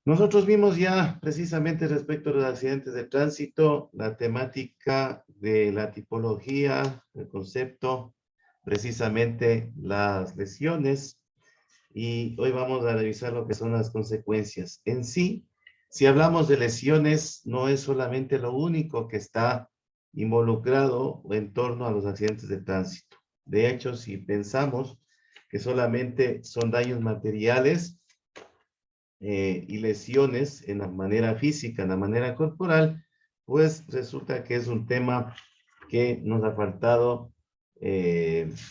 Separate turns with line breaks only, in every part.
Nosotros vimos ya precisamente respecto a los accidentes de tránsito, la temática de la tipología, el concepto, precisamente las lesiones, y hoy vamos a revisar lo que son las consecuencias. En sí, si hablamos de lesiones, no es solamente lo único que está involucrado en torno a los accidentes de tránsito. De hecho, si pensamos que solamente son daños materiales, y lesiones en la manera física, en la manera corporal, pues resulta que es un tema que nos ha faltado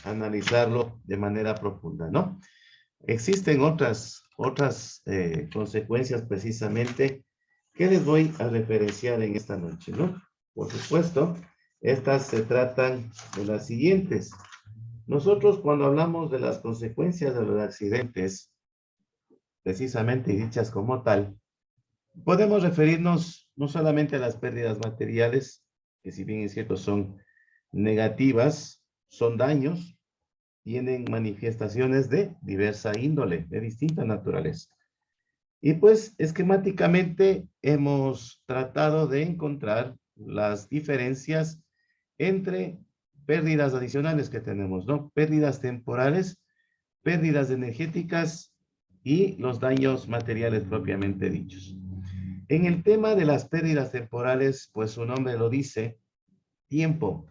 analizarlo de manera profunda, ¿no? Existen otras consecuencias precisamente que les voy a referenciar en esta noche, ¿no? Por supuesto, estas se tratan de las siguientes. Nosotros cuando hablamos de las consecuencias de los accidentes, precisamente dichas como tal, podemos referirnos no solamente a las pérdidas materiales, que si bien es cierto son negativas, son daños, tienen manifestaciones de diversa índole, de distinta naturaleza. Y pues esquemáticamente hemos tratado de encontrar las diferencias entre pérdidas adicionales que tenemos, ¿no? Pérdidas temporales, pérdidas energéticas y los daños materiales propiamente dichos. En el tema de las pérdidas temporales, pues su nombre lo dice, tiempo.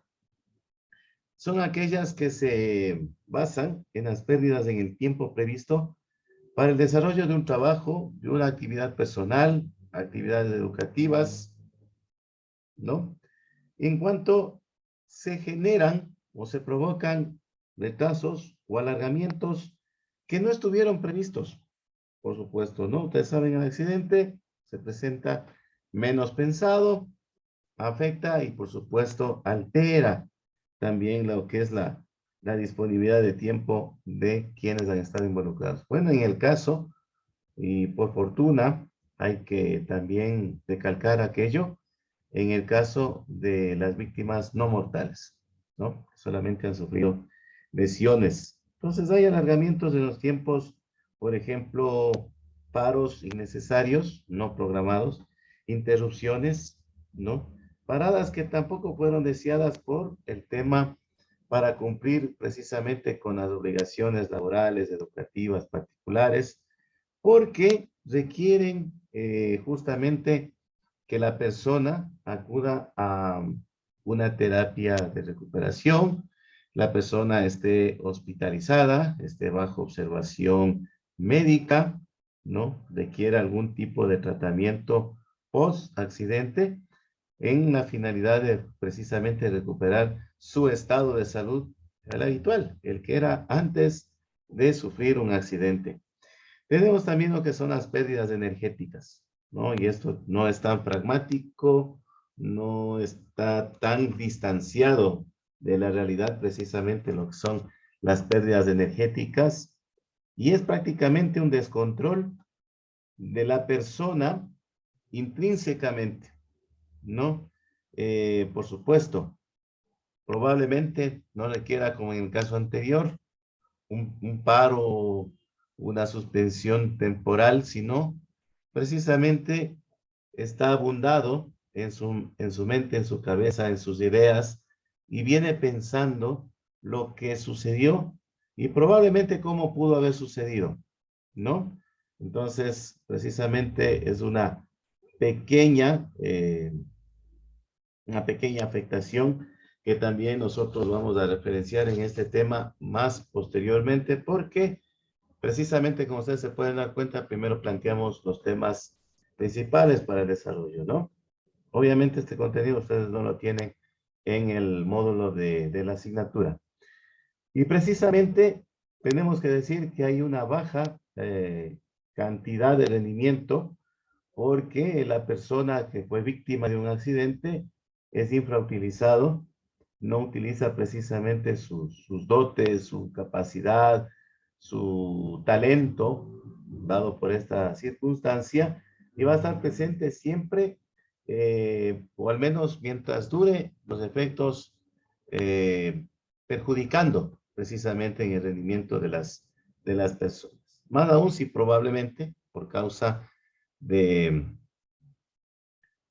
Son aquellas que se basan en las pérdidas en el tiempo previsto para el desarrollo de un trabajo, de una actividad personal, actividades educativas, ¿no? En cuanto se generan o se provocan retrasos o alargamientos que no estuvieron previstos, por supuesto, ¿no? Ustedes saben, el accidente se presenta menos pensado, afecta y por supuesto altera también lo que es la disponibilidad de tiempo de quienes han estado involucrados. Bueno, en el caso, y por fortuna, hay que también recalcar aquello, en el caso de las víctimas no mortales, ¿no? Solamente han sufrido lesiones. Entonces hay alargamientos de los tiempos, por ejemplo, paros innecesarios, no programados, interrupciones, ¿no? Paradas que tampoco fueron deseadas por el tema para cumplir precisamente con las obligaciones laborales, educativas, particulares, porque requieren justamente que la persona acuda a una terapia de recuperación, la persona esté hospitalizada, esté bajo observación médica, ¿no? Requiere algún tipo de tratamiento post-accidente en la finalidad de precisamente recuperar su estado de salud, el habitual, el que era antes de sufrir un accidente. Tenemos también lo que son las pérdidas energéticas, ¿no? Y esto no es tan pragmático, no está tan distanciado de la realidad precisamente lo que son las pérdidas energéticas, y es prácticamente un descontrol de la persona intrínsecamente, ¿no? Por supuesto, probablemente no requiera, como en el caso anterior, un paro, una suspensión temporal, sino precisamente está abundado en su mente, en su cabeza, en sus ideas, y viene pensando lo que sucedió y probablemente cómo pudo haber sucedido, ¿no? Entonces, precisamente es pequeña, eh, una pequeña afectación que también nosotros vamos a referenciar en este tema más posteriormente, porque precisamente como ustedes se pueden dar cuenta, primero planteamos los temas principales para el desarrollo, ¿no? Obviamente este contenido ustedes no lo tienen en el módulo de la asignatura. Y precisamente tenemos que decir que hay una baja cantidad de rendimiento porque la persona que fue víctima de un accidente es infrautilizado, no utiliza precisamente sus dotes, su capacidad, su talento, dado por esta circunstancia, y va a estar presente siempre, o al menos mientras dure los efectos, eh, perjudicando precisamente en el rendimiento de las personas. Más aún si probablemente por causa de,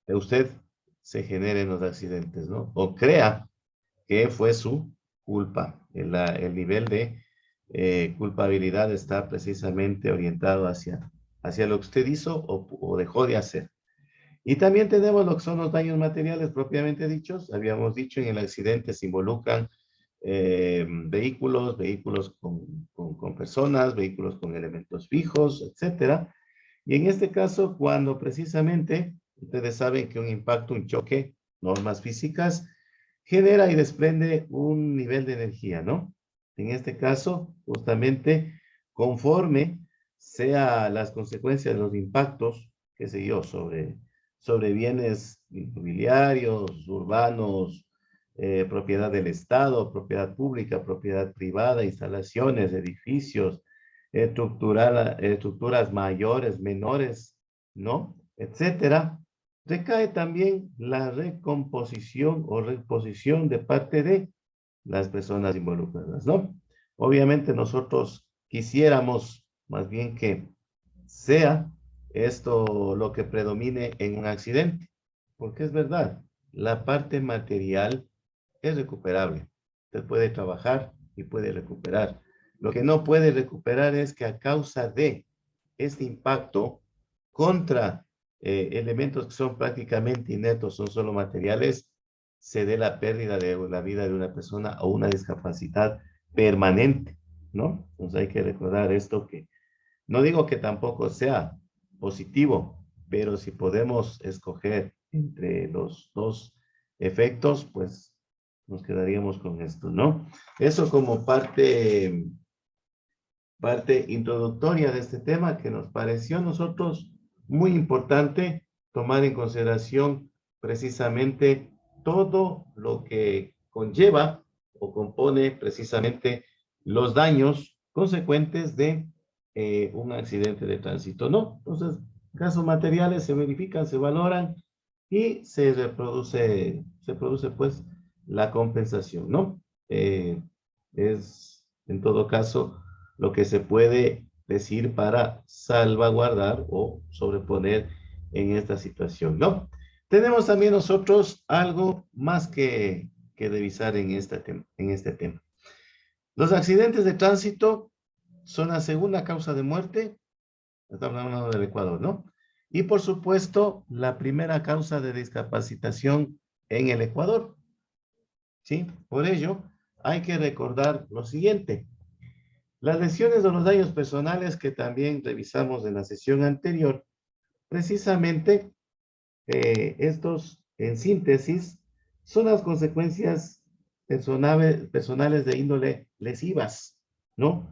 de usted se generen los accidentes, ¿no? O crea que fue su culpa. El nivel de culpabilidad está precisamente orientado hacia lo que usted hizo o dejó de hacer. Y también tenemos lo que son los daños materiales propiamente dichos. Habíamos dicho en el accidente se involucran vehículos con personas, vehículos con elementos fijos, etcétera. Y en este caso, cuando precisamente, ustedes saben que un impacto, un choque, normas físicas, genera y desprende un nivel de energía, ¿no? En este caso, justamente, conforme sea las consecuencias de los impactos, qué sé yo, sobre bienes inmobiliarios, urbanos, propiedad del Estado, propiedad pública, propiedad privada, instalaciones, edificios, estructuras mayores, menores, ¿no? Etcétera. Recae también la recomposición o reposición de parte de las personas involucradas, ¿no? Obviamente nosotros quisiéramos más bien que sea esto lo que predomine en un accidente, porque es verdad, la parte material es recuperable. Usted puede trabajar y puede recuperar. Lo que no puede recuperar es que a causa de este impacto contra elementos que son prácticamente inertos, son solo materiales, se dé la pérdida de la vida de una persona o una discapacidad permanente, ¿no? Entonces hay que recordar esto que no digo que tampoco sea positivo, pero si podemos escoger entre los dos efectos, pues nos quedaríamos con esto, ¿no? Eso como parte introductoria de este tema que nos pareció a nosotros muy importante tomar en consideración precisamente todo lo que conlleva o compone precisamente los daños consecuentes de un accidente de tránsito, ¿no? Entonces, casos materiales se verifican, se valoran y se produce pues la compensación, ¿no? Es en todo caso lo que se puede decir para salvaguardar o sobreponer en esta situación, ¿no? Tenemos también nosotros algo más que revisar en este tema. Los accidentes de tránsito son la segunda causa de muerte, estamos hablando del Ecuador, ¿no? Y por supuesto, la primera causa de discapacitación en el Ecuador, ¿sí? Por ello, hay que recordar lo siguiente. Las lesiones o los daños personales que también revisamos en la sesión anterior, precisamente estos, en síntesis, son las consecuencias personales de índole lesivas, ¿no?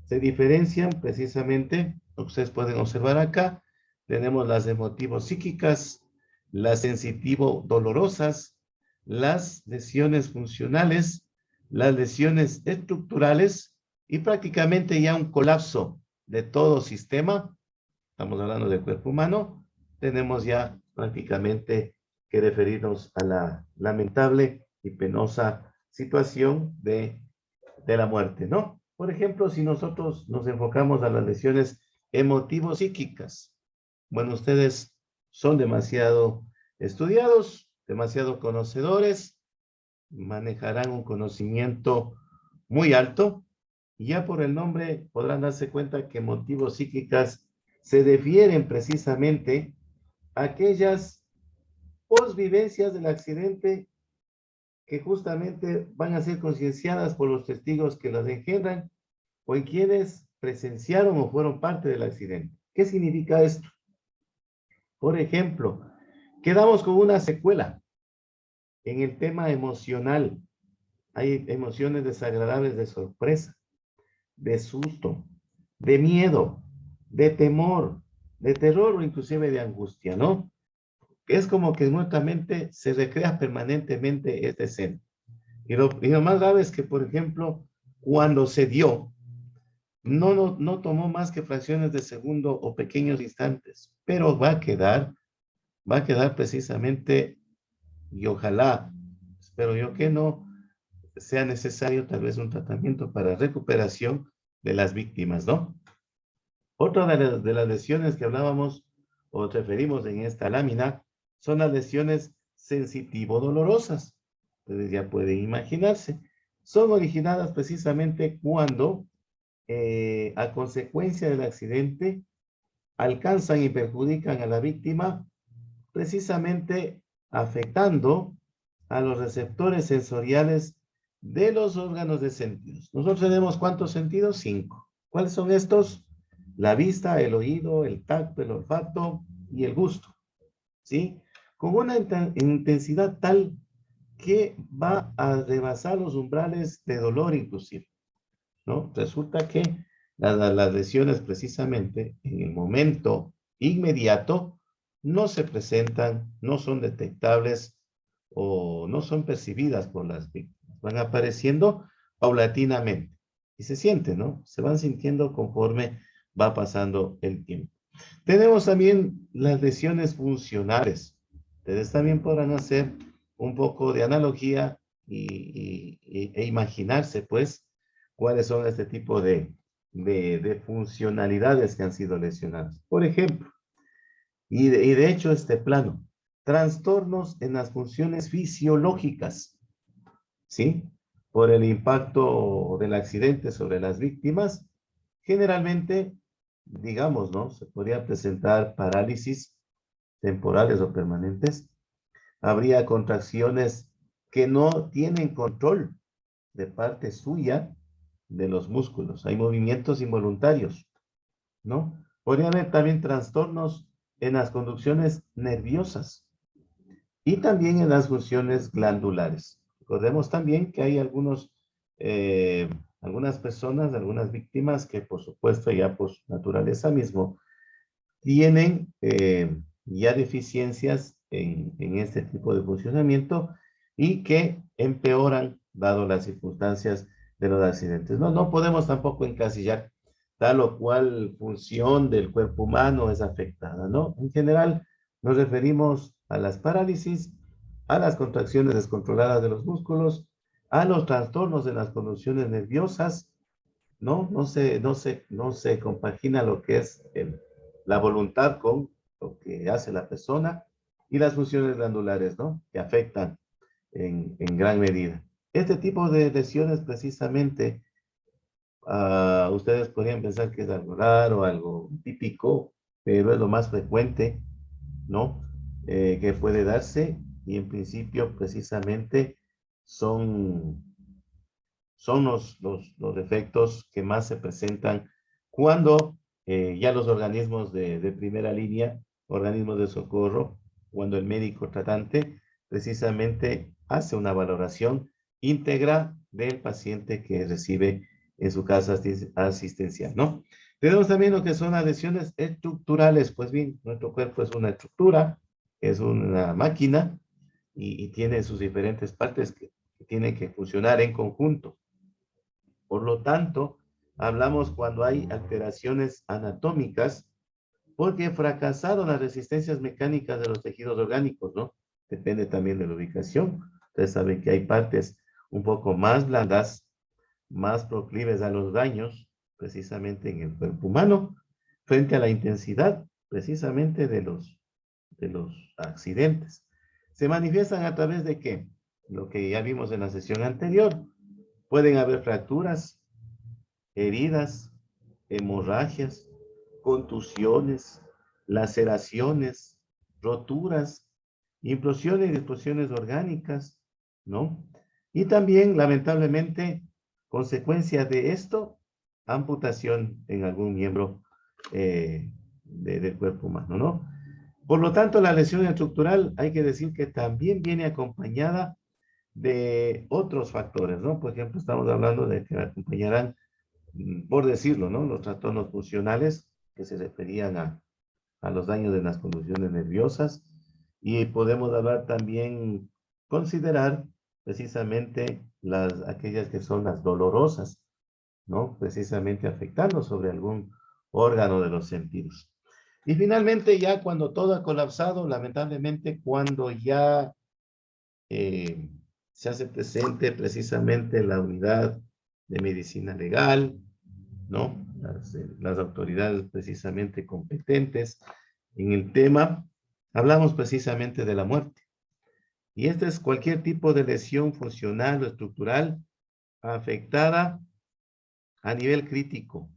Se diferencian precisamente, lo que ustedes pueden observar acá, tenemos las emotivo-psíquicas, las sensitivo-dolorosas, las lesiones funcionales, las lesiones estructurales y prácticamente ya un colapso de todo sistema, estamos hablando del cuerpo humano, tenemos ya prácticamente que referirnos a la lamentable y penosa situación de la muerte, ¿no? Por ejemplo, si nosotros nos enfocamos a las lesiones emotivo-psíquicas, bueno, ustedes son demasiado estudiados, demasiado conocedores, manejarán un conocimiento muy alto, y ya por el nombre podrán darse cuenta que emotivos psíquicas se refieren precisamente a aquellas posvivencias del accidente que justamente van a ser concienciadas por los testigos que las engendran o en quienes presenciaron o fueron parte del accidente. ¿Qué significa esto? Por ejemplo, quedamos con una secuela en el tema emocional. Hay emociones desagradables de sorpresa, de susto, de miedo, de temor, de terror o inclusive de angustia, ¿no? Es como que nuestra mente se recrea permanentemente esta escena. Y lo más grave es que, por ejemplo, cuando se dio, no tomó más que fracciones de segundo o pequeños instantes, pero va a quedar precisamente, y ojalá, espero yo que no, sea necesario tal vez un tratamiento para recuperación de las víctimas, ¿no? Otra de las lesiones que hablábamos o referimos en esta lámina, son las lesiones sensitivo-dolorosas. Ustedes ya pueden imaginarse. Son originadas precisamente cuando, a consecuencia del accidente, alcanzan y perjudican a la víctima, precisamente afectando a los receptores sensoriales de los órganos de sentidos. Nosotros tenemos ¿cuántos sentidos? 5. ¿Cuáles son estos? La vista, el oído, el tacto, el olfato y el gusto. ¿Sí? Con una intensidad tal que va a rebasar los umbrales de dolor inclusive, ¿no? Resulta que las lesiones precisamente en el momento inmediato no se presentan, no son detectables o no son percibidas por las víctimas. Van apareciendo paulatinamente y se sienten, ¿no? Se van sintiendo conforme va pasando el tiempo. Tenemos también las lesiones funcionales. Ustedes también podrán hacer un poco de analogía e imaginarse, pues, cuáles son este tipo de funcionalidades que han sido lesionadas. Por ejemplo, y de hecho este plano, trastornos en las funciones fisiológicas, ¿sí? Por el impacto del accidente sobre las víctimas, generalmente, digamos, ¿no? Se podría presentar parálisis temporales o permanentes. Habría contracciones que no tienen control de parte suya de los músculos. Hay movimientos involuntarios, ¿no? Podría haber también trastornos en las conducciones nerviosas y también en las funciones glandulares. Recordemos también que hay algunas personas, algunas víctimas que por supuesto ya por su naturaleza mismo tienen ya deficiencias en este tipo de funcionamiento y que empeoran dado las circunstancias de los accidentes. No podemos tampoco encasillar tal o cual función del cuerpo humano es afectada, ¿no? En general nos referimos a las parálisis, a las contracciones descontroladas de los músculos, a los trastornos de las conducciones nerviosas, ¿no? No se compagina lo que es la voluntad con lo que hace la persona y las funciones glandulares, ¿no? Que afectan en gran medida. Este tipo de lesiones precisamente, ustedes podrían pensar que es algo raro, algo típico, pero es lo más frecuente, ¿no? Que puede darse y en principio precisamente son los defectos que más se presentan cuando ya los organismos de primera línea, organismos de socorro, cuando el médico tratante precisamente hace una valoración íntegra del paciente que recibe en su casa asistencial, ¿no? Tenemos también lo que son las lesiones estructurales. Pues bien, nuestro cuerpo es una estructura, es una máquina y tiene sus diferentes partes que tienen que funcionar en conjunto. Por lo tanto, hablamos cuando hay alteraciones anatómicas porque fracasaron las resistencias mecánicas de los tejidos orgánicos, ¿no? Depende también de la ubicación. Ustedes saben que hay partes un poco más blandas, más proclives a los daños, precisamente en el cuerpo humano, frente a la intensidad, precisamente de los accidentes. Se manifiestan a través de ¿qué? Lo que ya vimos en la sesión anterior. Pueden haber fracturas, heridas, hemorragias, contusiones, laceraciones, roturas, implosiones y explosiones orgánicas, ¿no? Y también, lamentablemente, consecuencia de esto, amputación en algún miembro del cuerpo humano, ¿no? Por lo tanto, la lesión estructural hay que decir que también viene acompañada de otros factores, ¿no? Por ejemplo, estamos hablando de que acompañarán, por decirlo, ¿no? Los trastornos funcionales que se referían a los daños de las conducciones nerviosas y podemos hablar también, considerar precisamente aquellas que son las dolorosas, ¿no? Precisamente afectando sobre algún órgano de los sentidos. Y finalmente ya cuando todo ha colapsado, lamentablemente cuando ya se hace presente precisamente la unidad de medicina legal, ¿no? Las autoridades precisamente competentes En el tema hablamos precisamente de la muerte. Y este es cualquier tipo de lesión funcional o estructural afectada a nivel crítico,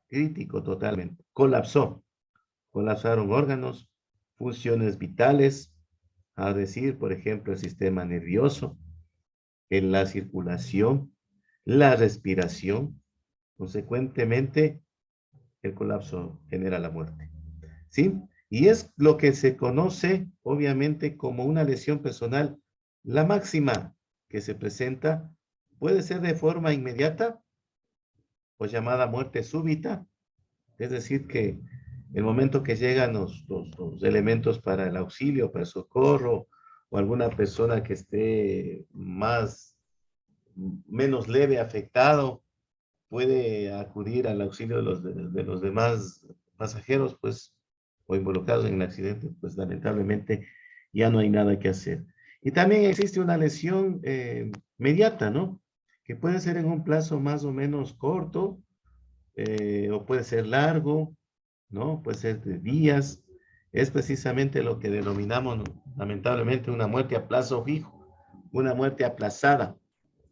crítico totalmente. Colapsaron órganos, funciones vitales, a decir, por ejemplo, el sistema nervioso, en la circulación, la respiración. Consecuentemente, el colapso genera la muerte. ¿Sí? Y es lo que se conoce, obviamente, como una lesión personal. La máxima que se presenta puede ser de forma inmediata o llamada muerte súbita, es decir, que el momento que llegan los elementos para el auxilio, para el socorro, o alguna persona que esté menos leve afectado, puede acudir al auxilio de los demás pasajeros, pues, o involucrados en el accidente, pues lamentablemente ya no hay nada que hacer. Y también existe una lesión mediata, ¿no? Que puede ser en un plazo más o menos corto, o puede ser largo, ¿no? Puede ser de días. Es precisamente lo que denominamos lamentablemente una muerte a plazo fijo, una muerte aplazada,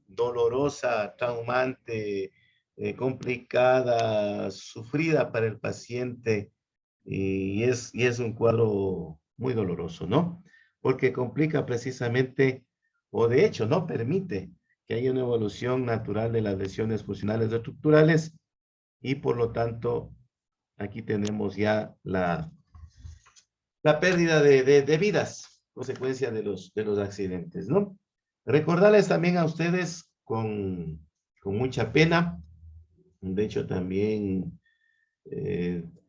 dolorosa, traumante, complicada, sufrida para el paciente, y es un cuadro muy doloroso, ¿no? Porque complica precisamente, o de hecho no permite que haya una evolución natural de las lesiones funcionales estructurales, y por lo tanto aquí tenemos ya la pérdida de vidas, consecuencia de los accidentes, ¿no? Recordarles también a ustedes con mucha pena, de hecho también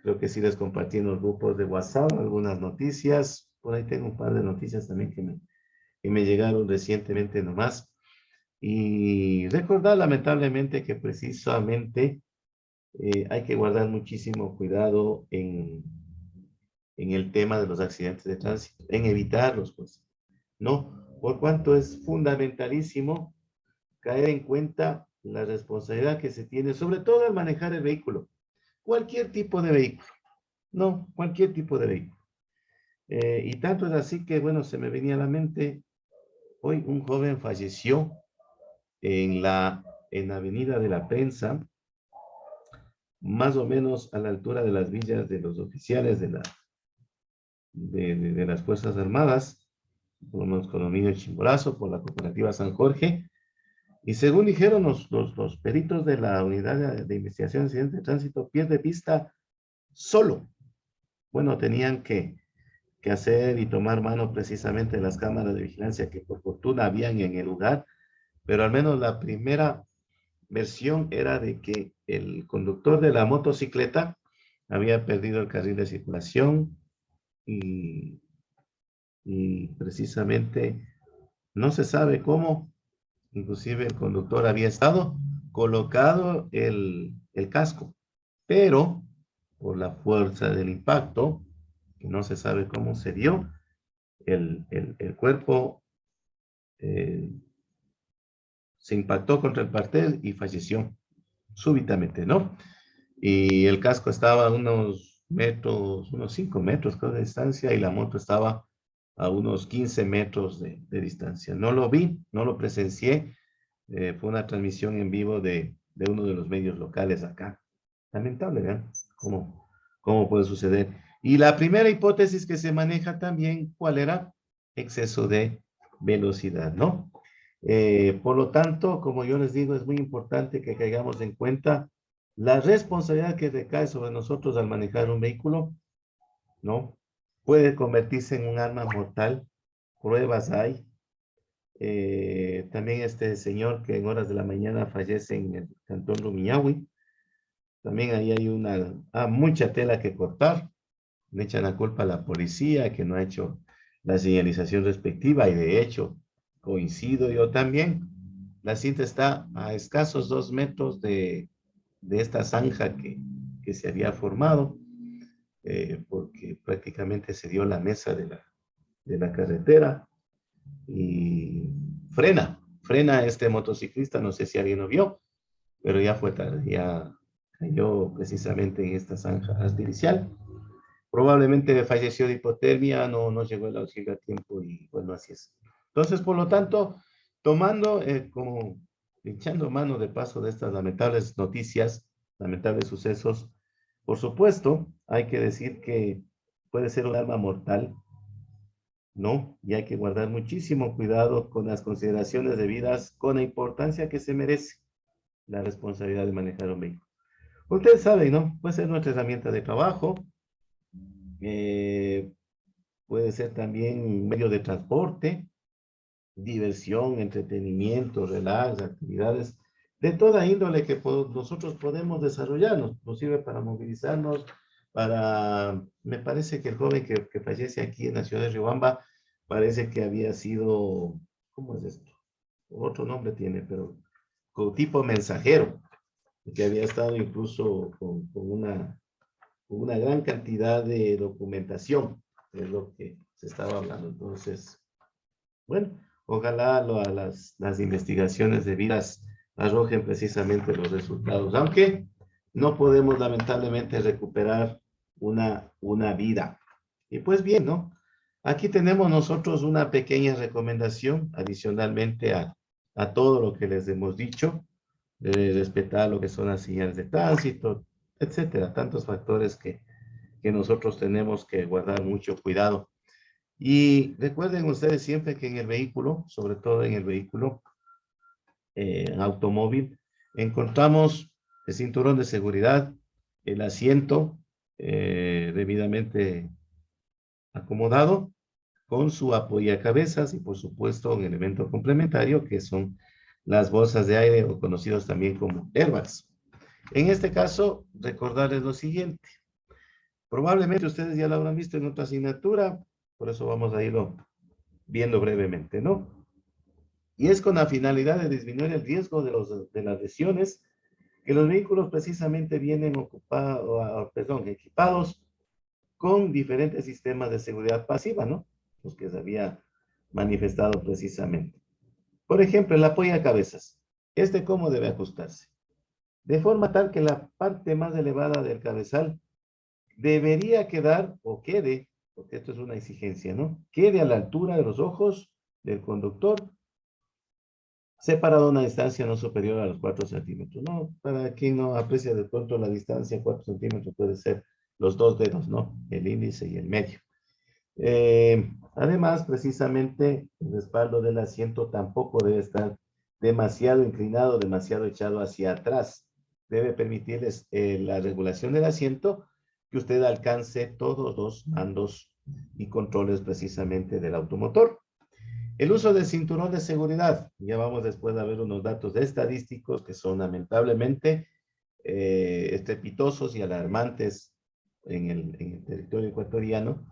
creo que sí les compartí en los grupos de WhatsApp algunas noticias, por ahí tengo un par de noticias también que me llegaron recientemente nomás, y recordar lamentablemente que precisamente hay que guardar muchísimo cuidado en el tema de los accidentes de tránsito, en evitarlos, pues, ¿no? Por cuanto es fundamentalísimo caer en cuenta la responsabilidad que se tiene, sobre todo al manejar el vehículo, cualquier tipo de vehículo, no, cualquier tipo de vehículo. Y tanto es así que, bueno, se me venía a la mente, hoy un joven falleció en la Avenida de la Prensa, más o menos a la altura de las villas de los oficiales de las Fuerzas Armadas, por los condominios Chimborazo, por la cooperativa San Jorge, y según dijeron los peritos de la unidad de investigación de accidentes de tránsito, pierde pista solo. Bueno, tenían que hacer y tomar mano precisamente de las cámaras de vigilancia que por fortuna habían en el lugar, pero al menos la primera versión era de que el conductor de la motocicleta había perdido el carril de circulación, y, y precisamente no se sabe cómo. Inclusive el conductor había estado colocado el casco, pero por la fuerza del impacto, que no se sabe cómo se dio, el cuerpo eh, se impactó contra el partel y falleció súbitamente, ¿no? Y el casco estaba a unos metros, unos 5 metros creo, de distancia, y la moto estaba a unos 15 metros de distancia. No lo vi, no lo presencié, fue una transmisión en vivo de uno de los medios locales acá. Lamentable, ¿verdad? ¿Cómo puede suceder? Y la primera hipótesis que se maneja también, ¿cuál era? Exceso de velocidad, ¿no? Por lo tanto, como yo les digo, es muy importante que caigamos en cuenta la responsabilidad que recae sobre nosotros al manejar un vehículo, ¿no? Puede convertirse en un arma mortal. Pruebas hay. También este señor que en horas de la mañana fallece en el cantón Rumiñahui. También ahí hay mucha tela que cortar. Le echan la culpa a la policía que no ha hecho la señalización respectiva, y de hecho coincido yo también. La cinta está a escasos 2 metros de esta zanja que se había formado, porque prácticamente se dio la mesa de la carretera y frena este motociclista, no sé si alguien lo vio, pero ya fue tarde, ya cayó precisamente en esta zanja artificial, Probablemente falleció de hipotermia, no llegó el auxilio a tiempo y bueno, así es. Entonces, por lo tanto, tomando como echando mano de paso de estas lamentables noticias, lamentables sucesos, por supuesto, hay que decir que puede ser un arma mortal, ¿no? Y hay que guardar muchísimo cuidado con las consideraciones debidas, con la importancia que se merece la responsabilidad de manejar un vehículo. Ustedes saben, ¿no? Puede ser nuestra herramienta de trabajo, eh, puede ser también un medio de transporte, diversión, entretenimiento, relax, actividades de toda índole que nosotros podemos desarrollarnos. Nos sirve para movilizarnos, me parece que el joven que fallece aquí en la ciudad de Riobamba, parece que había sido, ¿cómo es esto? Otro nombre tiene, pero con tipo mensajero, que había estado incluso con una gran cantidad de documentación, es lo que se estaba hablando. Entonces, bueno, ojalá las investigaciones debidas arrojen precisamente los resultados, aunque no podemos lamentablemente recuperar una vida. Y pues bien, ¿no? Aquí tenemos nosotros una pequeña recomendación adicionalmente a todo lo que les hemos dicho, de respetar lo que son las señales de tránsito, etcétera, tantos factores que nosotros tenemos que guardar mucho cuidado. Y recuerden ustedes siempre que en el vehículo, sobre todo en el vehículo automóvil, encontramos el cinturón de seguridad, el asiento debidamente acomodado, con su apoyacabezas y por supuesto un elemento complementario que son las bolsas de aire o conocidos también como airbags. En este caso, recordarles lo siguiente. Probablemente ustedes ya lo habrán visto en otra asignatura, por eso vamos a irlo viendo brevemente, ¿no? Y es con la finalidad de disminuir el riesgo de las lesiones que los vehículos precisamente vienen equipados con diferentes sistemas de seguridad pasiva, ¿no? Los que se había manifestado precisamente. Por ejemplo, el apoyo a cabezas. ¿Cómo debe ajustarse? De forma tal que la parte más elevada del cabezal debería quedar o quede, porque esto es una exigencia, ¿no? Quede a la altura de los ojos del conductor, separado a una distancia no superior a los 4 centímetros, ¿no? Para quien no aprecia de pronto la distancia, 4 centímetros puede ser los dos dedos, ¿no? El índice y el medio. Además, precisamente, el respaldo del asiento tampoco debe estar demasiado inclinado, demasiado echado hacia atrás. Debe permitirles la regulación del asiento que usted alcance todos los mandos y controles precisamente del automotor. El uso del cinturón de seguridad. Ya vamos después a ver unos datos estadísticos que son lamentablemente estrepitosos y alarmantes en el territorio ecuatoriano.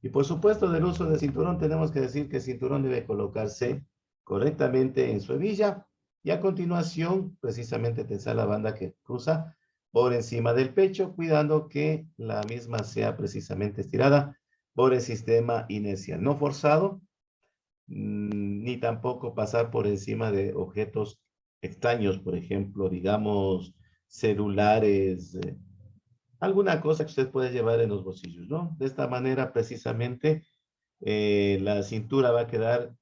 Y por supuesto, del uso del cinturón, tenemos que decir que el cinturón debe colocarse correctamente en su hebilla y a continuación, precisamente tensar la banda que cruza por encima del pecho, cuidando que la misma sea precisamente estirada por el sistema inercial, no forzado, ni tampoco pasar por encima de objetos extraños, por ejemplo, digamos, celulares, alguna cosa que usted puede llevar en los bolsillos, ¿no? De esta manera, precisamente, la cintura va a quedar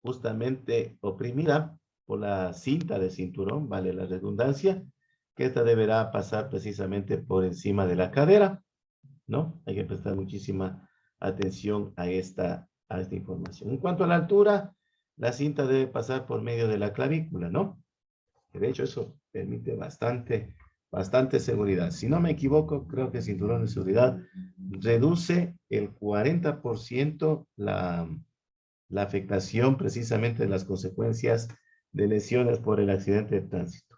justamente oprimida por la cinta de cinturón, vale la redundancia, que esta deberá pasar precisamente por encima de la cadera, ¿no? Hay que prestar muchísima atención a esta información. En cuanto a la altura, la cinta debe pasar por medio de la clavícula, ¿no? De hecho, eso permite bastante seguridad. Si no me equivoco, creo que el cinturón de seguridad reduce el 40% la afectación precisamente de las consecuencias de lesiones por el accidente de tránsito.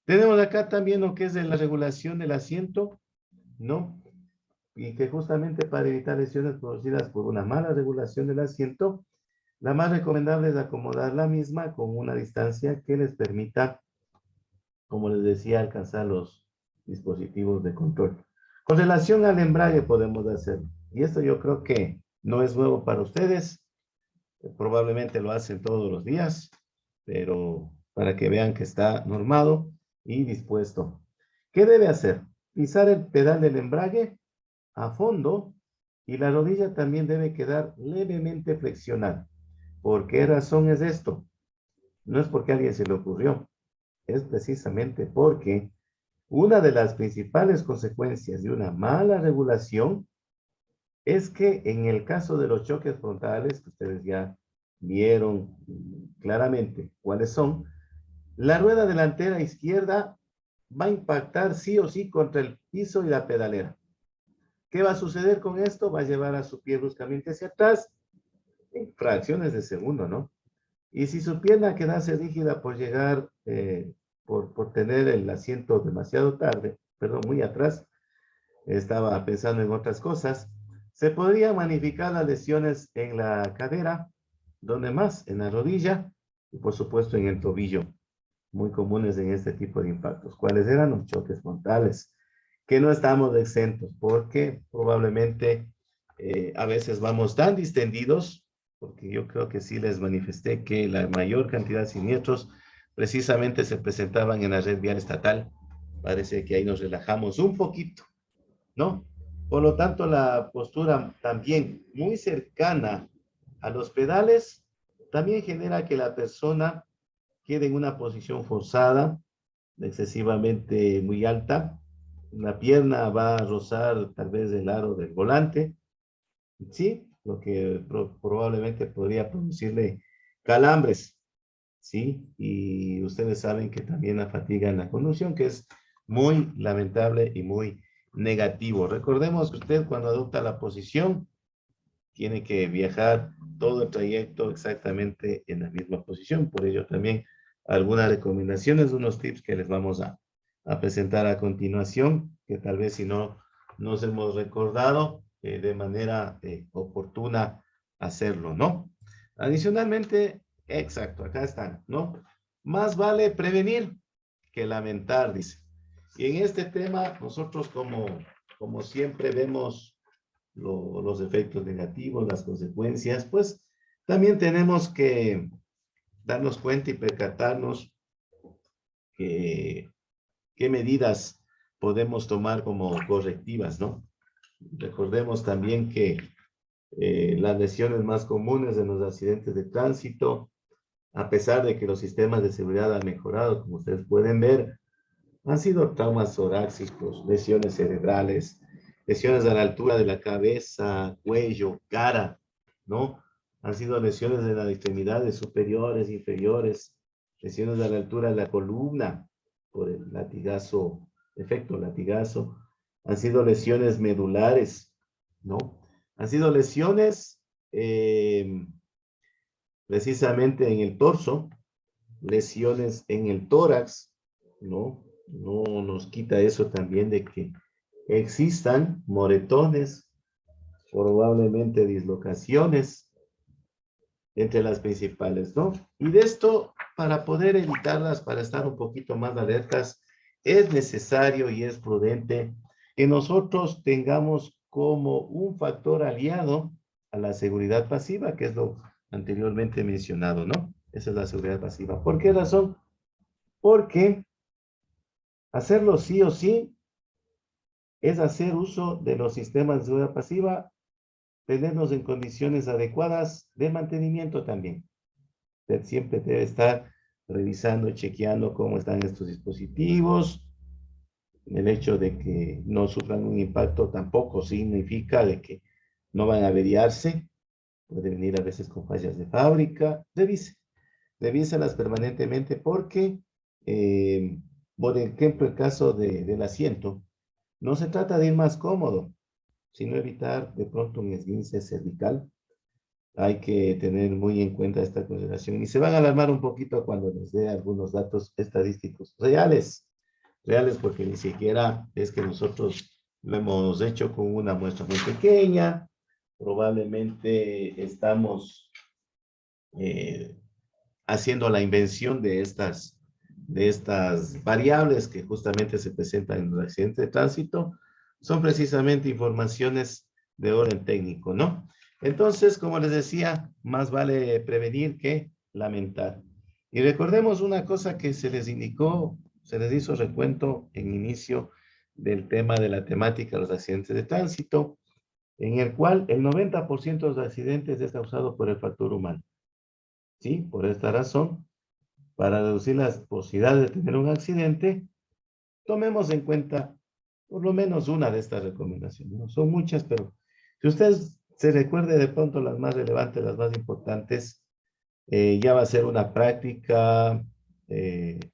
Tenemos acá también lo que es de la regulación del asiento, ¿no? Y que justamente para evitar lesiones producidas por una mala regulación del asiento, la más recomendable es acomodar la misma con una distancia que les permita, como les decía, alcanzar los dispositivos de control. Con relación al embrague podemos hacer, y esto yo creo que no es nuevo para ustedes, probablemente lo hacen todos los días, pero para que vean que está normado y dispuesto. ¿Qué debe hacer? Pisar el pedal del embrague a fondo y la rodilla también debe quedar levemente flexionada. ¿Por qué razón es esto? No es porque a alguien se le ocurrió, es precisamente porque una de las principales consecuencias de una mala regulación es que en el caso de los choques frontales, que ustedes ya vieron claramente cuáles son, la rueda delantera izquierda va a impactar sí o sí contra el piso y la pedalera. ¿Qué va a suceder con esto? Va a llevar a su pie bruscamente hacia atrás en fracciones de segundo, ¿no? Y si su pierna quedase rígida por llegar, por tener el asiento demasiado tarde, perdón, muy atrás, estaba pensando en otras cosas, se podrían magnificar las lesiones en la cadera, donde más, en la rodilla y por supuesto en el tobillo, muy comunes en este tipo de impactos. ¿Cuáles eran los choques frontales? Que no estamos exentos, porque probablemente a veces vamos tan distendidos, porque yo creo que sí les manifesté que la mayor cantidad de siniestros precisamente se presentaban en la red vial estatal. Parece que ahí nos relajamos un poquito, ¿no? Por lo tanto, la postura también muy cercana a los pedales también genera que la persona quede en una posición forzada, excesivamente muy alta. La pierna va a rozar tal vez el aro del volante, ¿sí? Lo que probablemente podría producirle calambres, ¿sí? Y ustedes saben que también la fatiga en la conducción, que es muy lamentable y muy negativo. Recordemos que usted cuando adopta la posición, tiene que viajar todo el trayecto exactamente en la misma posición. Por ello también algunas recomendaciones, unos tips que les vamos a presentar a continuación, que tal vez si no nos hemos recordado de manera oportuna hacerlo, ¿no? Adicionalmente, exacto, acá están, ¿no? Más vale prevenir que lamentar, dice. Y en este tema, nosotros como siempre vemos los efectos negativos, las consecuencias, pues también tenemos que darnos cuenta y percatarnos que, qué medidas podemos tomar como correctivas, ¿no? Recordemos también que las lesiones más comunes de los accidentes de tránsito, a pesar de que los sistemas de seguridad han mejorado, como ustedes pueden ver, han sido traumas torácicos, lesiones cerebrales, lesiones a la altura de la cabeza, cuello, cara, ¿no? Han sido lesiones de las extremidades superiores, inferiores, lesiones a la altura de la columna por el latigazo, efecto latigazo. Han sido lesiones medulares, ¿no? Han sido lesiones precisamente en el torso, lesiones en el tórax, ¿no? No nos quita eso también de que existan moretones, probablemente dislocaciones entre las principales, ¿no? Y de esto, para poder evitarlas, para estar un poquito más alertas, es necesario y es prudente que nosotros tengamos como un factor aliado a la seguridad pasiva, que es lo anteriormente mencionado, ¿no? Esa es la seguridad pasiva. ¿Por qué razón? Porque hacerlo sí o sí es hacer uso de los sistemas de seguridad pasiva, tenerlos en condiciones adecuadas de mantenimiento también. Usted siempre debe estar revisando, chequeando cómo están estos dispositivos. El hecho de que no sufran un impacto tampoco significa de que no van a averiarse. Puede venir a veces con fallas de fábrica. Revíselas permanentemente porque, por ejemplo, el caso del asiento, no se trata de ir más cómodo, sino evitar de pronto un esguince cervical. Hay que tener muy en cuenta esta consideración y se van a alarmar un poquito cuando les dé algunos datos estadísticos reales porque ni siquiera es que nosotros lo hemos hecho con una muestra muy pequeña, probablemente estamos haciendo la invención de estas variables que justamente se presentan en los accidentes de tránsito, son precisamente informaciones de orden técnico, ¿no? Entonces, como les decía, más vale prevenir que lamentar. Y recordemos una cosa que se les indicó, se les hizo recuento en inicio del tema de la temática de los accidentes de tránsito, en el cual el 90% de los accidentes es causado por el factor humano. ¿Sí? Por esta razón, para reducir las posibilidades de tener un accidente, tomemos en cuenta por lo menos una de estas recomendaciones. No son muchas, pero si usted se recuerde de pronto las más relevantes, las más importantes, ya va a ser una práctica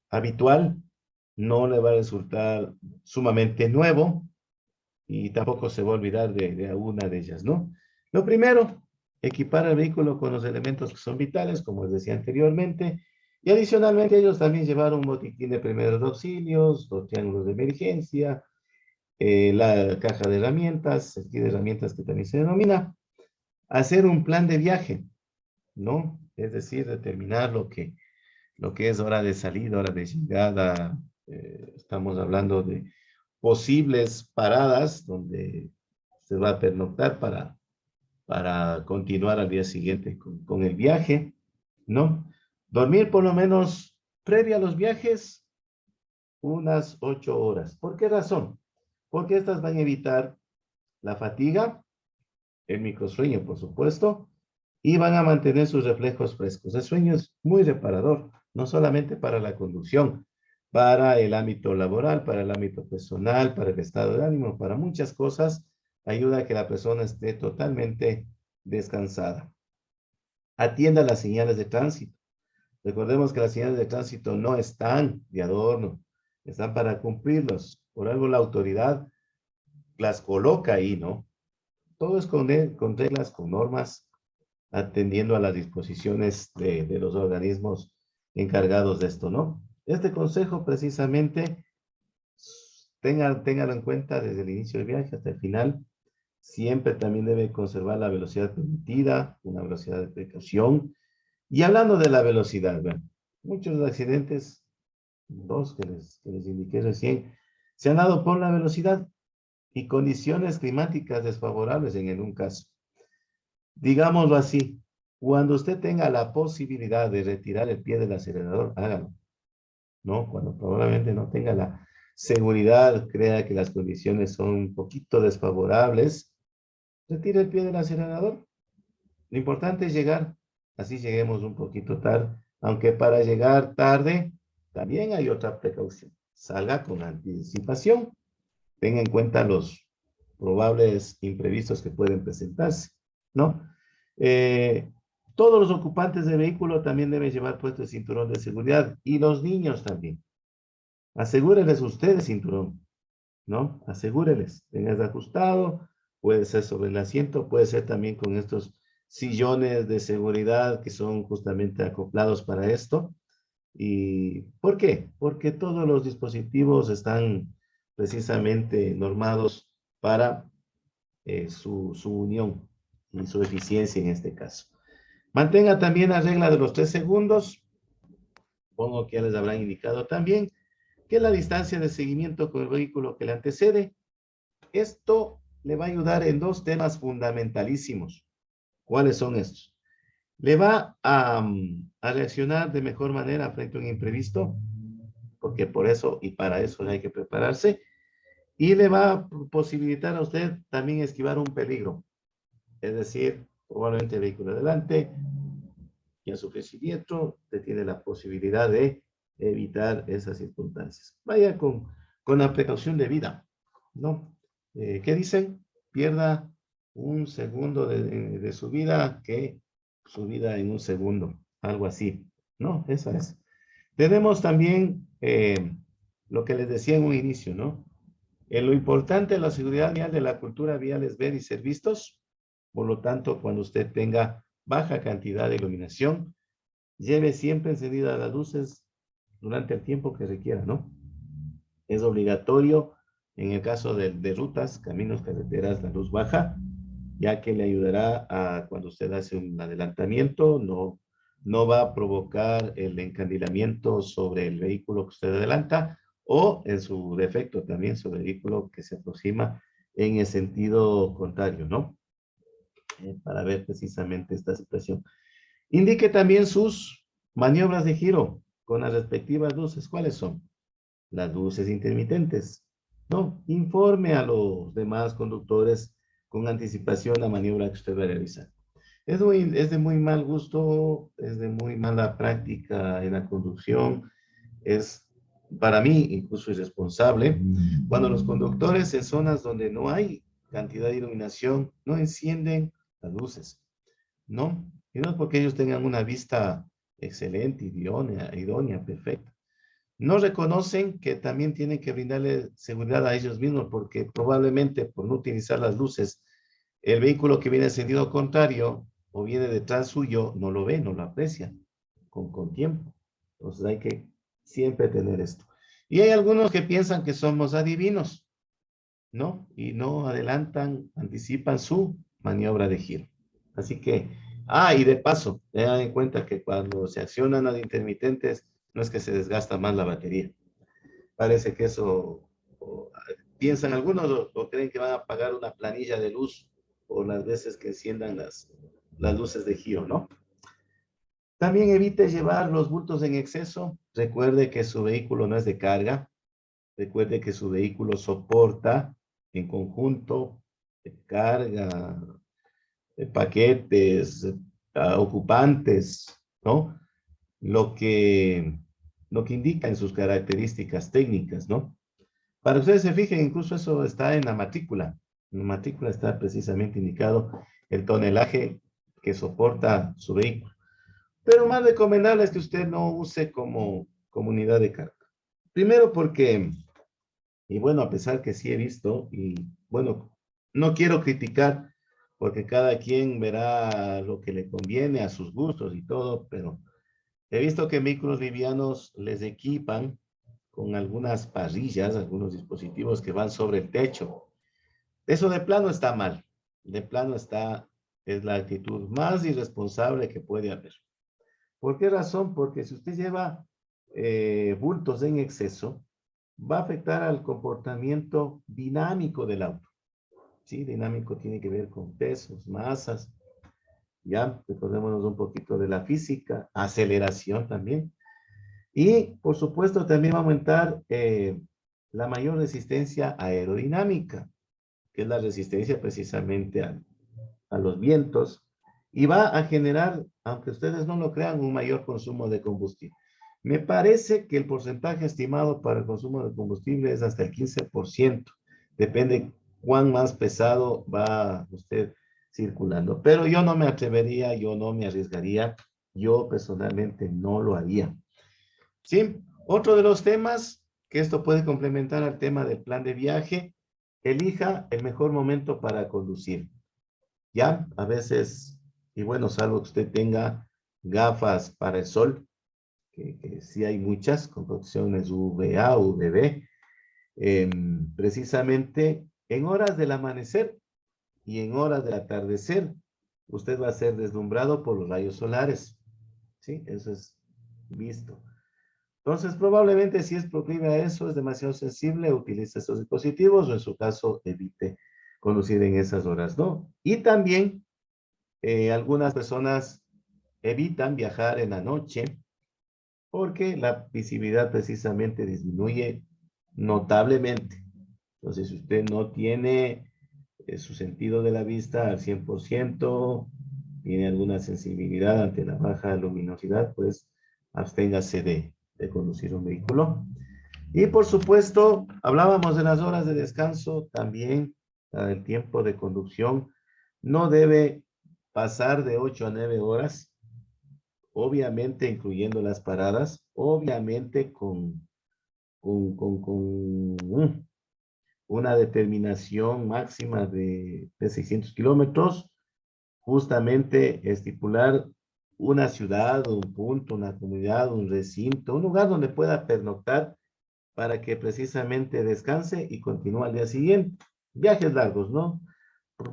habitual, no le va a resultar sumamente nuevo y tampoco se va a olvidar de alguna de ellas, ¿no? Lo primero, equipar el vehículo con los elementos que son vitales, como les decía anteriormente, y adicionalmente ellos también llevaron un botiquín de primeros auxilios, los triángulos de emergencia, la caja de herramientas, el kit de herramientas que también se denomina, hacer un plan de viaje, ¿no? Es decir, determinar lo que es hora de salida, hora de llegada. Estamos hablando de posibles paradas donde se va a pernoctar para continuar al día siguiente con el viaje, ¿no? Dormir por lo menos previa a los viajes unas 8 horas. ¿Por qué razón? Porque estas van a evitar la fatiga, el microsueño, por supuesto, y van a mantener sus reflejos frescos. El sueño es muy reparador, no solamente para la conducción, para el ámbito laboral, para el ámbito personal, para el estado de ánimo, para muchas cosas, ayuda a que la persona esté totalmente descansada. Atienda las señales de tránsito. Recordemos que las señales de tránsito no están de adorno, están para cumplirlos. Por algo la autoridad las coloca ahí, ¿no? Todo es con reglas, con normas, atendiendo a las disposiciones de los organismos encargados de esto, ¿no? Este consejo precisamente, téngalo en cuenta desde el inicio del viaje hasta el final. Siempre también debe conservar la velocidad permitida, una velocidad de precaución. Y hablando de la velocidad, bueno, muchos accidentes, dos que les indiqué recién, se han dado por la velocidad y condiciones climáticas desfavorables en un caso. Digámoslo así, cuando usted tenga la posibilidad de retirar el pie del acelerador, hágalo, ¿no? Cuando probablemente no tenga la seguridad, crea que las condiciones son un poquito desfavorables, retire el pie del acelerador. Lo importante es llegar, así lleguemos un poquito tarde, aunque para llegar tarde también hay otra precaución. Salga con anticipación, tenga en cuenta los probables imprevistos que pueden presentarse, ¿no? Eh, todos los ocupantes de vehículo también deben llevar puesto el cinturón de seguridad y los niños también. Asegúrenles ustedes cinturón, ¿no? Asegúrenles, tengas ajustado, puede ser sobre el asiento, puede ser también con estos sillones de seguridad que son justamente acoplados para esto. ¿Y por qué? Porque todos los dispositivos están precisamente normados para su unión y su eficiencia en este caso. Mantenga también la regla de los 3 segundos. Supongo que ya les habrán indicado también que la distancia de seguimiento con el vehículo que le antecede. Esto le va a ayudar en dos temas fundamentalísimos. ¿Cuáles son estos? Le va a reaccionar de mejor manera frente a un imprevisto, porque por eso y para eso hay que prepararse, y le va a posibilitar a usted también esquivar un peligro, es decir, probablemente el vehículo adelante, y a su crecimiento, usted tiene la posibilidad de evitar esas circunstancias. Vaya con la precaución de vida, ¿no? ¿Qué dicen? Pierda un segundo de su vida que su vida en un segundo, algo así, ¿no? Esa es. Tenemos también lo que les decía en un inicio, ¿no? Lo importante de la seguridad vial, de la cultura vial, es ver y ser vistos. Por lo tanto, cuando usted tenga baja cantidad de iluminación, lleve siempre encendidas las luces durante el tiempo que requiera, ¿no? Es obligatorio en el caso de rutas, caminos, carreteras, la luz baja, ya que le ayudará a cuando usted hace un adelantamiento, no va a provocar el encandilamiento sobre el vehículo que usted adelanta o en su defecto también sobre el vehículo que se aproxima en el sentido contrario, ¿no? Para ver precisamente esta situación. Indique también sus maniobras de giro con las respectivas luces. ¿Cuáles son? Las luces intermitentes. No, informe a los demás conductores con anticipación la maniobra que usted va a realizar. Es de muy mal gusto, es de muy mala práctica en la conducción, es para mí incluso irresponsable cuando los conductores en zonas donde no hay cantidad de iluminación no encienden las luces, ¿no? Y no es porque ellos tengan una vista excelente, idónea, perfecta. No reconocen que también tienen que brindarle seguridad a ellos mismos porque probablemente por no utilizar las luces, el vehículo que viene en sentido contrario o viene detrás suyo no lo ve, no lo aprecia con tiempo. Entonces hay que siempre tener esto. Y hay algunos que piensan que somos adivinos, ¿no? Y no adelantan, anticipan su maniobra de giro. Así que, y de paso, tengan en cuenta que cuando se accionan las intermitentes, no es que se desgasta más la batería. Parece que eso, piensan algunos o creen que van a pagar una planilla de luz por las veces que enciendan las luces de giro, ¿no? También evite llevar los bultos en exceso. Recuerde que su vehículo no es de carga. Recuerde que su vehículo soporta en conjunto carga, paquetes, ocupantes, ¿no? Lo que, lo que indica en sus características técnicas, ¿no? Para que ustedes se fijen, incluso eso está en la matrícula. En la matrícula está precisamente indicado el tonelaje que soporta su vehículo. Pero más recomendable es que usted no use como unidad de carga. Primero porque, y bueno, a pesar que sí he visto, y bueno, no quiero criticar porque cada quien verá lo que le conviene a sus gustos y todo, pero he visto que vehículos livianos les equipan con algunas parrillas, algunos dispositivos que van sobre el techo. Eso de plano está mal. De plano es la actitud más irresponsable que puede haber. ¿Por qué razón? Porque si usted lleva bultos en exceso, va a afectar al comportamiento dinámico del auto. ¿Sí? Dinámico tiene que ver con pesos, masas, ya, recordémonos un poquito de la física, aceleración también. Y, por supuesto, también va a aumentar la mayor resistencia aerodinámica, que es la resistencia precisamente a los vientos, y va a generar, aunque ustedes no lo crean, un mayor consumo de combustible. Me parece que el porcentaje estimado para el consumo de combustible es hasta el 15%. Depende cuán más pesado va usted circulando. Pero yo no me atrevería, yo no me arriesgaría, yo personalmente no lo haría. ¿Sí? Otro de los temas, que esto puede complementar al tema del plan de viaje, elija el mejor momento para conducir. Ya, a veces, y bueno, salvo que usted tenga gafas para el sol, que sí hay muchas, con protecciones UVA, UVB, precisamente en horas del amanecer y en horas del atardecer, usted va a ser deslumbrado por los rayos solares, ¿sí? Eso es visto. Entonces, probablemente si es proclive a eso, es demasiado sensible, utilice estos dispositivos o en su caso evite conducir en esas horas, ¿no? Y también algunas personas evitan viajar en la noche porque la visibilidad precisamente disminuye notablemente. Entonces, si usted no tiene su sentido de la vista al 100%, tiene alguna sensibilidad ante la baja luminosidad, pues absténgase de conducir un vehículo. Y por supuesto, hablábamos de las horas de descanso, también el tiempo de conducción no debe pasar de 8 a 9 horas, obviamente incluyendo las paradas, obviamente con una determinación máxima de 600 kilómetros, justamente estipular una ciudad, un punto, una comunidad, un recinto, un lugar donde pueda pernoctar para que precisamente descanse y continúe al día siguiente. Viajes largos, ¿no?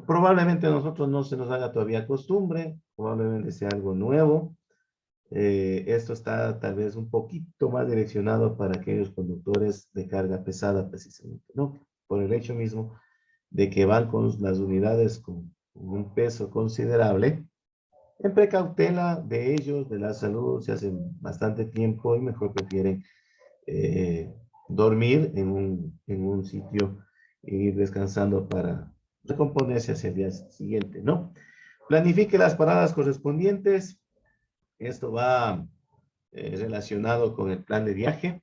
Probablemente a nosotros no se nos haga todavía costumbre, probablemente sea algo nuevo. Esto está tal vez un poquito más direccionado para aquellos conductores de carga pesada precisamente, ¿no? Por el hecho mismo de que van con las unidades con un peso considerable, en precautela de ellos, de la salud, se hacen bastante tiempo y mejor prefieren eh, dormir en un sitio y ir descansando para recomponerse hacia el día siguiente, ¿no? Planifique las paradas correspondientes. Esto va relacionado con el plan de viaje,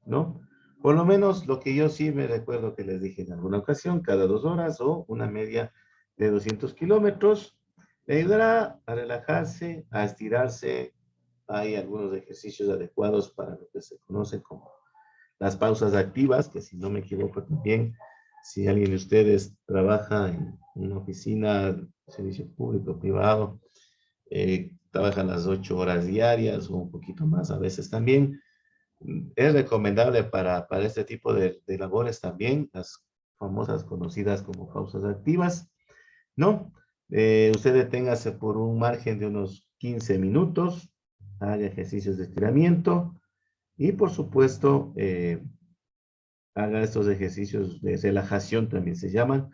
¿no? Por lo menos lo que yo sí me recuerdo que les dije en alguna ocasión, cada 2 horas o una media de 200 kilómetros, le ayudará a relajarse, a estirarse. Hay algunos ejercicios adecuados para lo que se conoce como las pausas activas, que si no me equivoco también, si alguien de ustedes trabaja en una oficina, servicio público, privado, trabajan las 8 horas diarias o un poquito más a veces también, es recomendable para este tipo de labores también, las famosas conocidas como pausas activas, ¿no? Usted deténgase por un margen de unos 15 minutos, haga ejercicios de estiramiento y por supuesto haga estos ejercicios de relajación también se llaman.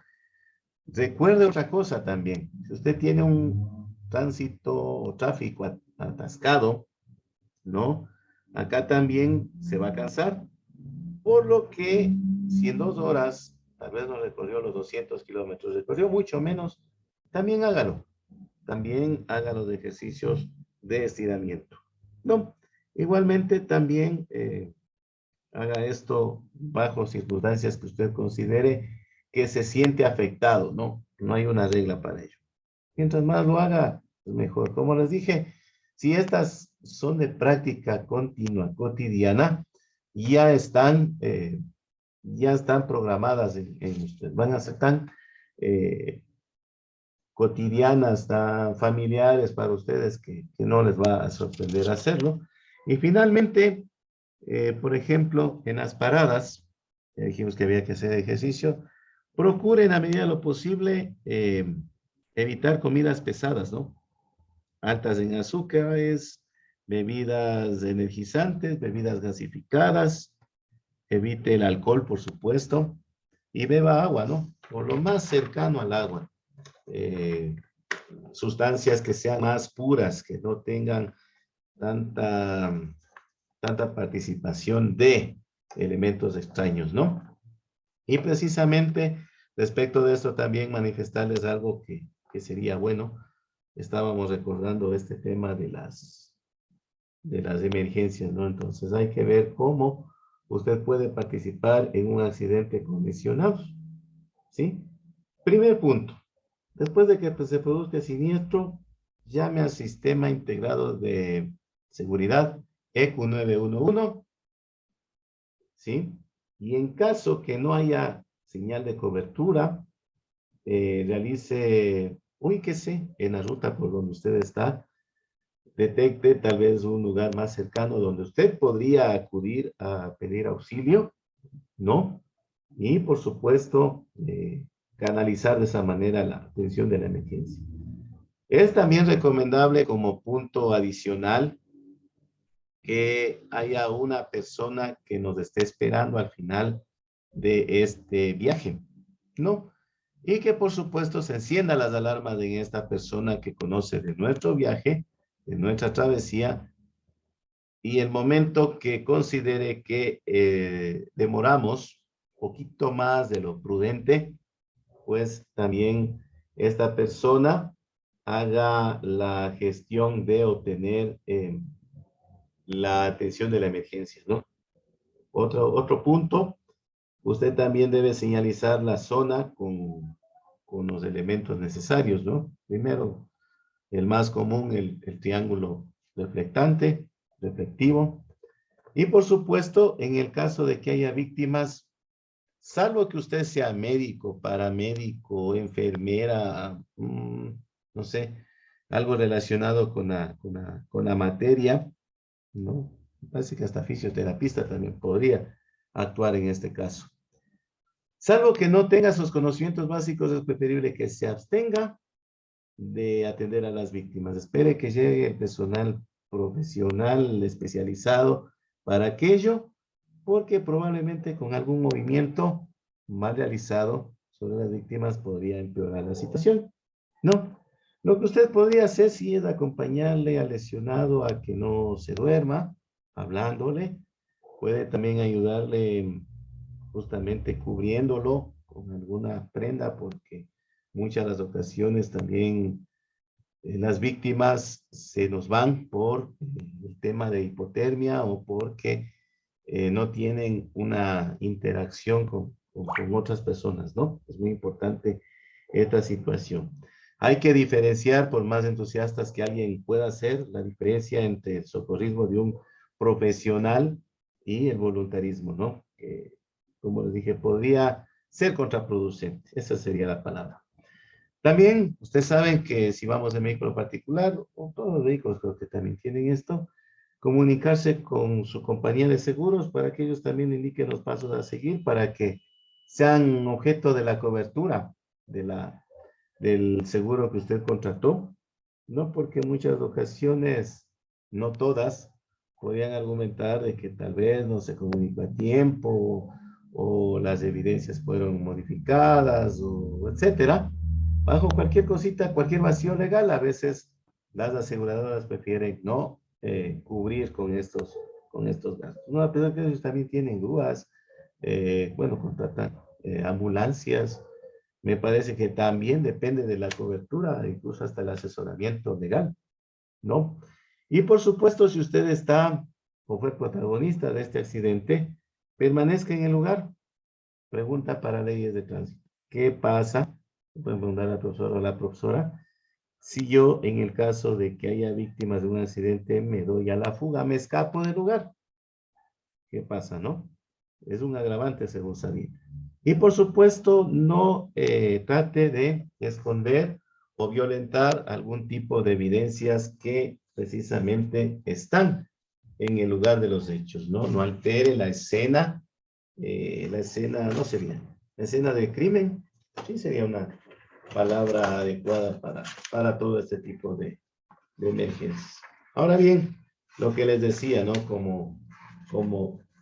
Recuerde otra cosa también, si usted tiene un tránsito o tráfico atascado, ¿no? Acá también se va a cansar, por lo que si en 2 horas tal vez no recorrió los 200 kilómetros, recorrió mucho menos, también hágalo. También haga los ejercicios de estiramiento. No, igualmente también haga esto bajo circunstancias que usted considere que se siente afectado, ¿no? No hay una regla para ello. Mientras más lo haga, es mejor. Como les dije, si estas son de práctica continua, cotidiana, ya están programadas en ustedes, van a ser tan eh, cotidianas, tan familiares para ustedes que no les va a sorprender hacerlo. Y finalmente, por ejemplo, en las paradas, dijimos que había que hacer ejercicio, procuren a medida de lo posible evitar comidas pesadas, ¿no? Altas en azúcares, bebidas energizantes, bebidas gasificadas, evite el alcohol, por supuesto, y beba agua, ¿no? Por lo más cercano al agua. Eh, Sustancias que sean más puras, que no tengan tanta, tanta participación de elementos extraños, ¿no? Y precisamente respecto de esto también manifestarles algo que sería bueno. Estábamos recordando este tema de las emergencias, ¿no? Entonces hay que ver cómo usted puede participar en un accidente condicionado, ¿sí? Primer punto, después de que pues, se produzca el siniestro, llame al sistema integrado de seguridad ECU 911, ¿sí? Y en caso que no haya señal de cobertura, realice, ubíquese en la ruta por donde usted está, detecte tal vez un lugar más cercano donde usted podría acudir a pedir auxilio, ¿no? Y por supuesto, canalizar de esa manera la atención de la emergencia. Es también recomendable como punto adicional que haya una persona que nos esté esperando al final de este viaje, ¿no? Y que por supuesto se enciendan las alarmas de esta persona que conoce de nuestro viaje, de nuestra travesía, y el momento que considere que demoramos un poquito más de lo prudente, pues también esta persona haga la gestión de obtener la atención de la emergencia, ¿no? Otro punto, usted también debe señalizar la zona con los elementos necesarios, ¿no? Primero, el más común, el triángulo reflectante, reflectivo. Y por supuesto, en el caso de que haya víctimas, salvo que usted sea médico, paramédico, enfermera, no sé, algo relacionado con la materia, ¿no? Parece que hasta fisioterapista también podría actuar en este caso. Salvo que no tenga sus conocimientos básicos, es preferible que se abstenga de atender a las víctimas. Espere que llegue el personal profesional especializado para aquello, porque probablemente con algún movimiento mal realizado sobre las víctimas podría empeorar la situación. No, lo que usted podría hacer sí es acompañarle al lesionado a que no se duerma, hablándole, Puede también ayudarle justamente cubriéndolo con alguna prenda, porque muchas de las ocasiones también las víctimas se nos van por el tema de hipotermia o porque no tienen una interacción con otras personas, ¿no? Es muy importante esta situación. Hay que diferenciar, por más entusiastas que alguien pueda ser, la diferencia entre el socorrismo de un profesional y el voluntarismo, ¿no? Que, como les dije, podría ser contraproducente. Esa sería la palabra. También, ustedes saben que si vamos de vehículo particular, o todos los vehículos creo que también tienen esto, comunicarse con su compañía de seguros para que ellos también indiquen los pasos a seguir para que sean objeto de la cobertura del seguro que usted contrató, ¿no? Porque en muchas ocasiones, no todas, podrían argumentar de que tal vez no se comunicó a tiempo o las evidencias fueron modificadas o etcétera. Bajo cualquier cosita, cualquier vacío legal, a veces las aseguradoras prefieren no cubrir con estos gastos. No, a pesar que ellos también tienen grúas, bueno, contratan ambulancias. Me parece que también depende de la cobertura, incluso hasta el asesoramiento legal, ¿no? Y por supuesto, si usted está o fue protagonista de este accidente, permanezca en el lugar. Pregunta para leyes de tránsito. ¿Qué pasa? Pueden preguntar al profesor o la profesora. Si yo, en el caso de que haya víctimas de un accidente, me doy a la fuga, me escapo del lugar. ¿Qué pasa, no? Es un agravante según Sabina. Y por supuesto, no trate de esconder o violentar algún tipo de evidencias que precisamente están en el lugar de los hechos, ¿no? No altere la escena no sería, la escena de crimen, sí sería una palabra adecuada para todo este tipo de emergencias. Ahora bien, lo que les decía, ¿no? Como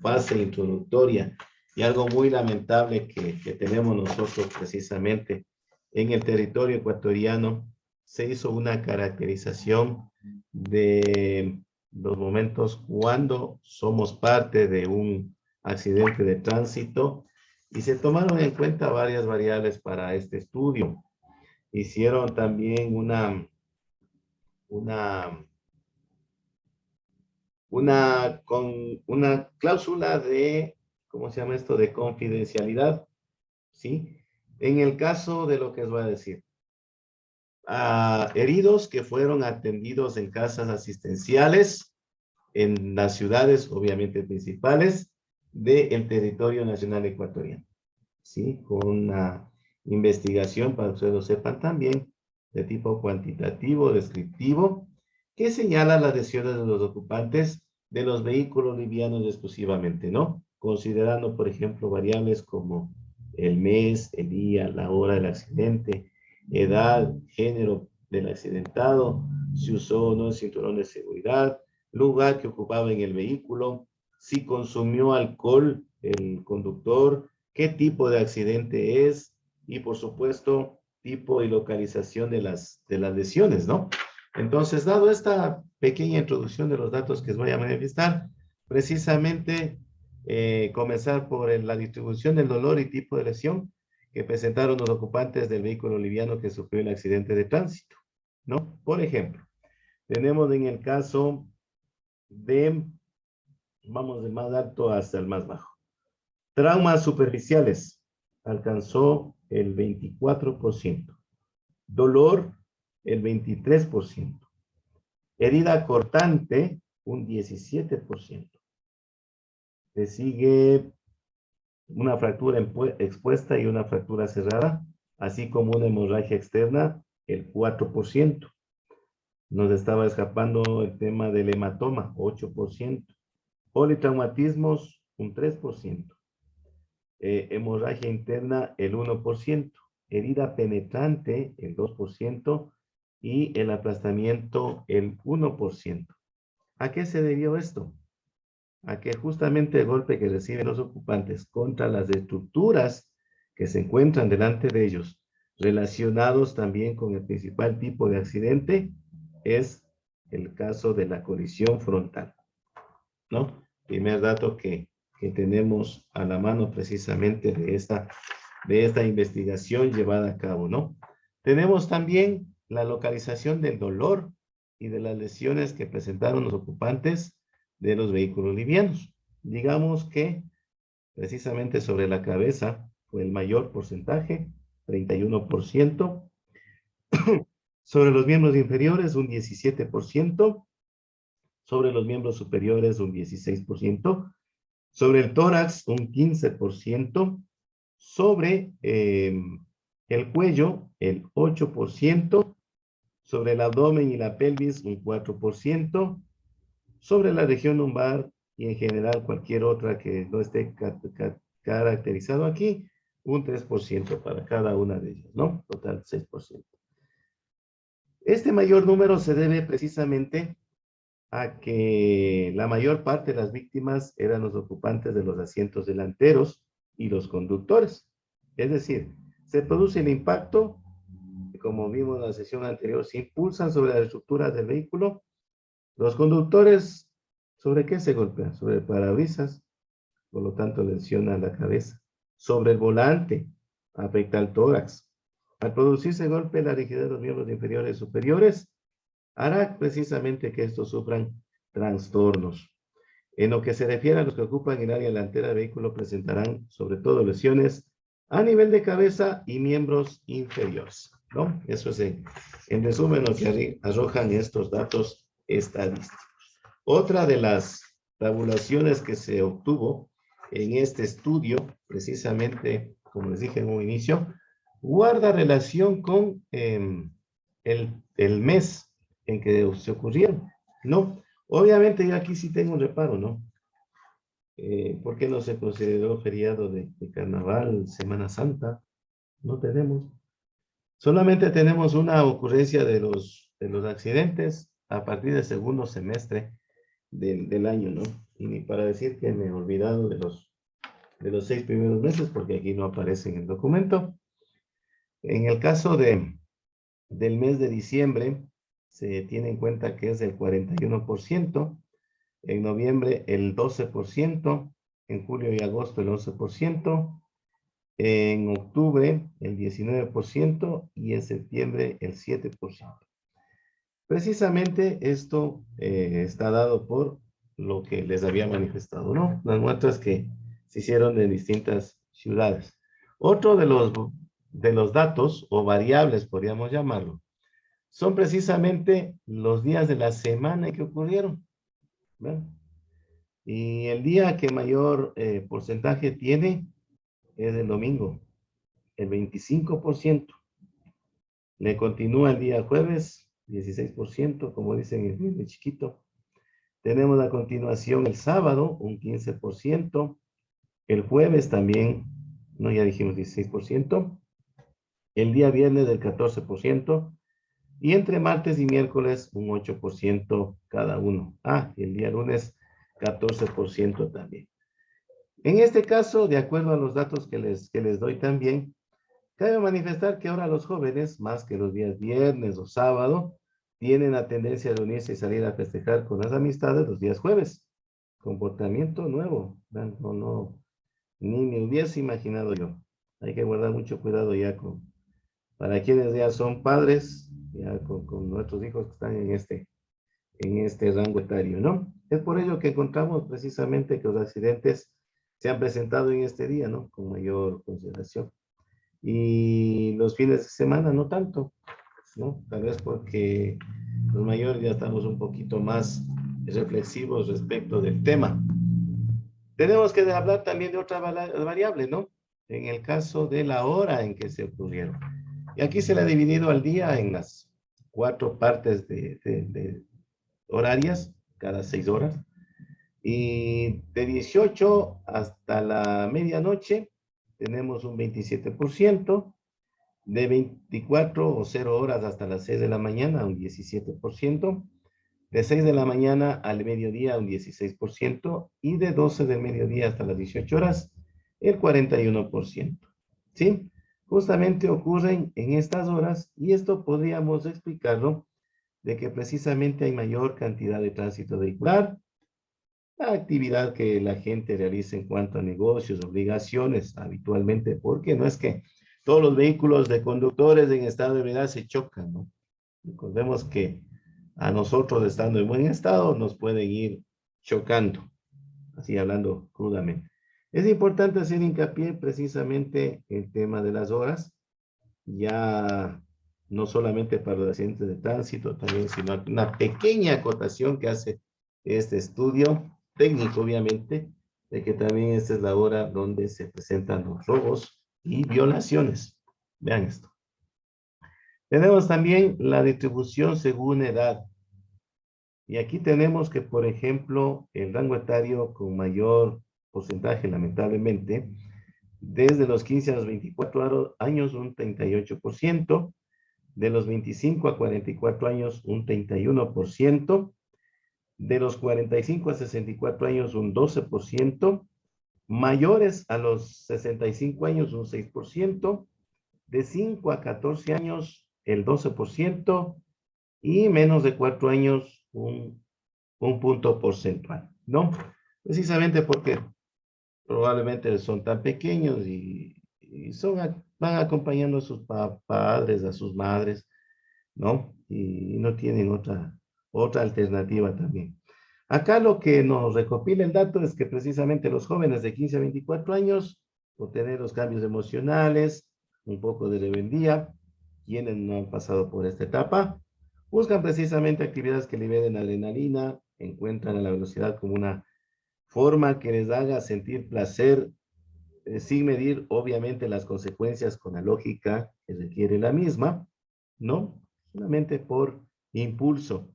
base introductoria y algo muy lamentable que tenemos nosotros precisamente en el territorio ecuatoriano, se hizo una caracterización de los momentos cuando somos parte de un accidente de tránsito y se tomaron en cuenta varias variables para este estudio. Hicieron también una una cláusula de, ¿cómo se llama esto? De confidencialidad, ¿sí? En el caso de lo que os voy a decir, heridos que fueron atendidos en casas asistenciales en las ciudades, obviamente principales, del territorio nacional ecuatoriano, ¿sí? Con una investigación, para que ustedes lo sepan también, de tipo cuantitativo, descriptivo, que señala las lesiones de los ocupantes de los vehículos livianos exclusivamente, ¿no? Considerando, por ejemplo, variables como el mes, el día, la hora del accidente, edad, género del accidentado, si usó o no el cinturón de seguridad, lugar que ocupaba en el vehículo, si consumió alcohol el conductor, qué tipo de accidente es y, por supuesto, tipo y localización de las lesiones, ¿no? Entonces, dado esta pequeña introducción de los datos que os voy a manifestar, precisamente comenzar por la distribución del dolor y tipo de lesión que presentaron los ocupantes del vehículo liviano que sufrió el accidente de tránsito, ¿no? Por ejemplo, tenemos en el caso de, vamos del más alto hasta el más bajo. Traumas superficiales, alcanzó el 24%. Dolor, el 23%. Herida cortante, un 17%. Le sigue una fractura expuesta y una fractura cerrada, así como una hemorragia externa, el 4%. Nos estaba escapando el tema del hematoma, 8%. Politraumatismos, un 3%. Hemorragia interna, el 1%. Herida penetrante, el 2%. Y el aplastamiento, el 1%. ¿A qué se debió esto? A que justamente el golpe que reciben los ocupantes contra las estructuras que se encuentran delante de ellos, relacionados también con el principal tipo de accidente, es el caso de la colisión frontal, ¿no? Primer dato que tenemos a la mano precisamente de esta investigación llevada a cabo, ¿no? Tenemos también la localización del dolor y de las lesiones que presentaron los ocupantes de los vehículos livianos. Digamos que precisamente sobre la cabeza fue el mayor porcentaje, 31%. Sobre los miembros inferiores, un 17%. Sobre los miembros superiores, un 16%. Sobre el tórax, un 15%. Sobre el cuello, el 8%. Sobre el abdomen y la pelvis, un 4%. Sobre la región lumbar y en general cualquier otra que no esté caracterizado aquí, un 3% para cada una de ellas, ¿no? Total 6%. Este mayor número se debe precisamente a que la mayor parte de las víctimas eran los ocupantes de los asientos delanteros y los conductores. Es decir, se produce el impacto, como vimos en la sesión anterior, se impulsan sobre las estructuras del vehículo. Los conductores, ¿sobre qué se golpean? Sobre el parabrisas, por lo tanto lesiona la cabeza. Sobre el volante, afecta al tórax. Al producirse golpe, la rigidez de los miembros inferiores y superiores hará precisamente que estos sufran trastornos. En lo que se refiere a los que ocupan el área delantera del vehículo, presentarán sobre todo lesiones a nivel de cabeza y miembros inferiores, ¿no? Eso es en resumen lo que arrojan estos datos estadísticos. Otra de las tabulaciones que se obtuvo en este estudio, precisamente, como les dije en un inicio, guarda relación con el mes en que se ocurrieron, ¿no? Obviamente yo aquí sí tengo un reparo, ¿no? ¿Por qué no se consideró feriado de carnaval, Semana Santa? No tenemos. Solamente tenemos una ocurrencia de los accidentes a partir del segundo semestre del año, ¿no? Y ni para decir que me he olvidado de los 6 primeros meses, porque aquí no aparece en el documento. En el caso del mes de diciembre, se tiene en cuenta que es el 41%, en noviembre el 12%, en julio y agosto el 11%, en octubre el 19% y en septiembre el 7%. Precisamente esto está dado por lo que les había manifestado, ¿no? Las muestras que se hicieron en distintas ciudades. Otro de los datos o variables, podríamos llamarlo, son precisamente los días de la semana que ocurrieron, ¿verdad? Y el día que mayor porcentaje tiene es el domingo, el 25%. Le continúa el día jueves, 16%, como dicen el niño chiquito. Tenemos a continuación el sábado, un 15%. El jueves también, no, ya dijimos 16%. El día viernes del 14%. Y entre martes y miércoles, un 8% cada uno. Ah, y el día lunes, 14% también. En este caso, de acuerdo a los datos que les doy también, cabe manifestar que ahora los jóvenes, más que los días viernes o sábado, tienen la tendencia de unirse y salir a festejar con las amistades los días jueves. Comportamiento nuevo. No, ni me hubiese imaginado yo. Hay que guardar mucho cuidado ya para quienes ya son padres, ya con nuestros hijos que están en este rango etario, ¿no? Es por ello que encontramos precisamente que los accidentes se han presentado en este día, ¿no? Con mayor consideración. Y los fines de semana no tanto, ¿no? Tal vez porque los mayores ya estamos un poquito más reflexivos respecto del tema. Tenemos que hablar también de otra variable, ¿no? En el caso de la hora en que se ocurrieron. Y aquí se le ha dividido al día en las 4 partes de horarias, cada 6 horas. Y de 18 hasta la medianoche tenemos un 27%. De 24 o 0 horas hasta las 6 de la mañana, un 17%. De 6 de la mañana al mediodía, un 16%. Y de 12 del mediodía hasta las 18 horas, el 41%. ¿Sí? Justamente ocurren en estas horas y esto podríamos explicarlo de que precisamente hay mayor cantidad de tránsito vehicular, la actividad que la gente realiza en cuanto a negocios, obligaciones, habitualmente, porque no es que todos los vehículos de conductores en estado de ebriedad se chocan, ¿no? Recordemos que a nosotros, estando en buen estado, nos pueden ir chocando, así hablando crudamente. Es importante hacer hincapié precisamente en el tema de las horas, ya no solamente para los accidentes de tránsito, también, sino una pequeña acotación que hace este estudio técnico, obviamente, de que también esta es la hora donde se presentan los robos y violaciones. Vean esto. Tenemos también la distribución según edad. Y aquí tenemos que, por ejemplo, el rango etario con mayor porcentaje, lamentablemente, desde los 15 a los 24 años, un 38%, de los 25 a 44 años, un 31%, de los 45 a 64 años, un 12%, mayores a los 65 años, un 6%, de 5 a 14 años, el 12%, y menos de 4 años, un punto porcentual, ¿no? Precisamente porque probablemente son tan pequeños y van acompañando a sus padres, a sus madres, ¿no? Y no tienen otra alternativa también. Acá lo que nos recopila el dato es que precisamente los jóvenes de 15 a 24 años, por tener los cambios emocionales, un poco de rebeldía, quienes no han pasado por esta etapa, buscan precisamente actividades que liberen adrenalina, encuentran a la velocidad como una forma que les haga sentir placer, sin medir obviamente las consecuencias con la lógica que requiere la misma, ¿no? Solamente por impulso.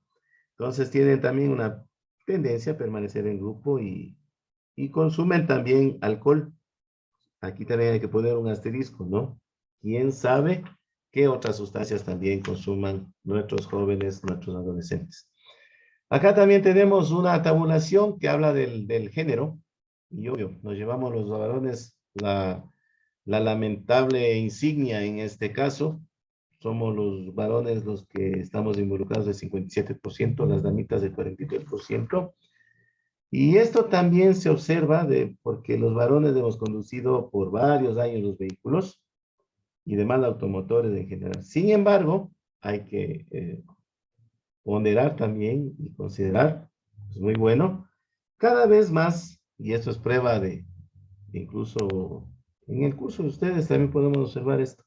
Entonces tienen también una tendencia a permanecer en grupo y consumen también alcohol. Aquí también hay que poner un asterisco, ¿no? ¿Quién sabe qué otras sustancias también consuman nuestros jóvenes, nuestros adolescentes? Acá también tenemos una tabulación que habla del género. Y obvio, nos llevamos los varones la lamentable insignia en este caso. Somos los varones los que estamos involucrados del 57%, las damitas del 43%. Y esto también se observa porque los varones hemos conducido por varios años los vehículos y demás automotores en general. Sin embargo, hay que ponderar también y considerar, es muy bueno, cada vez más, y esto es prueba incluso en el curso de ustedes también podemos observar esto.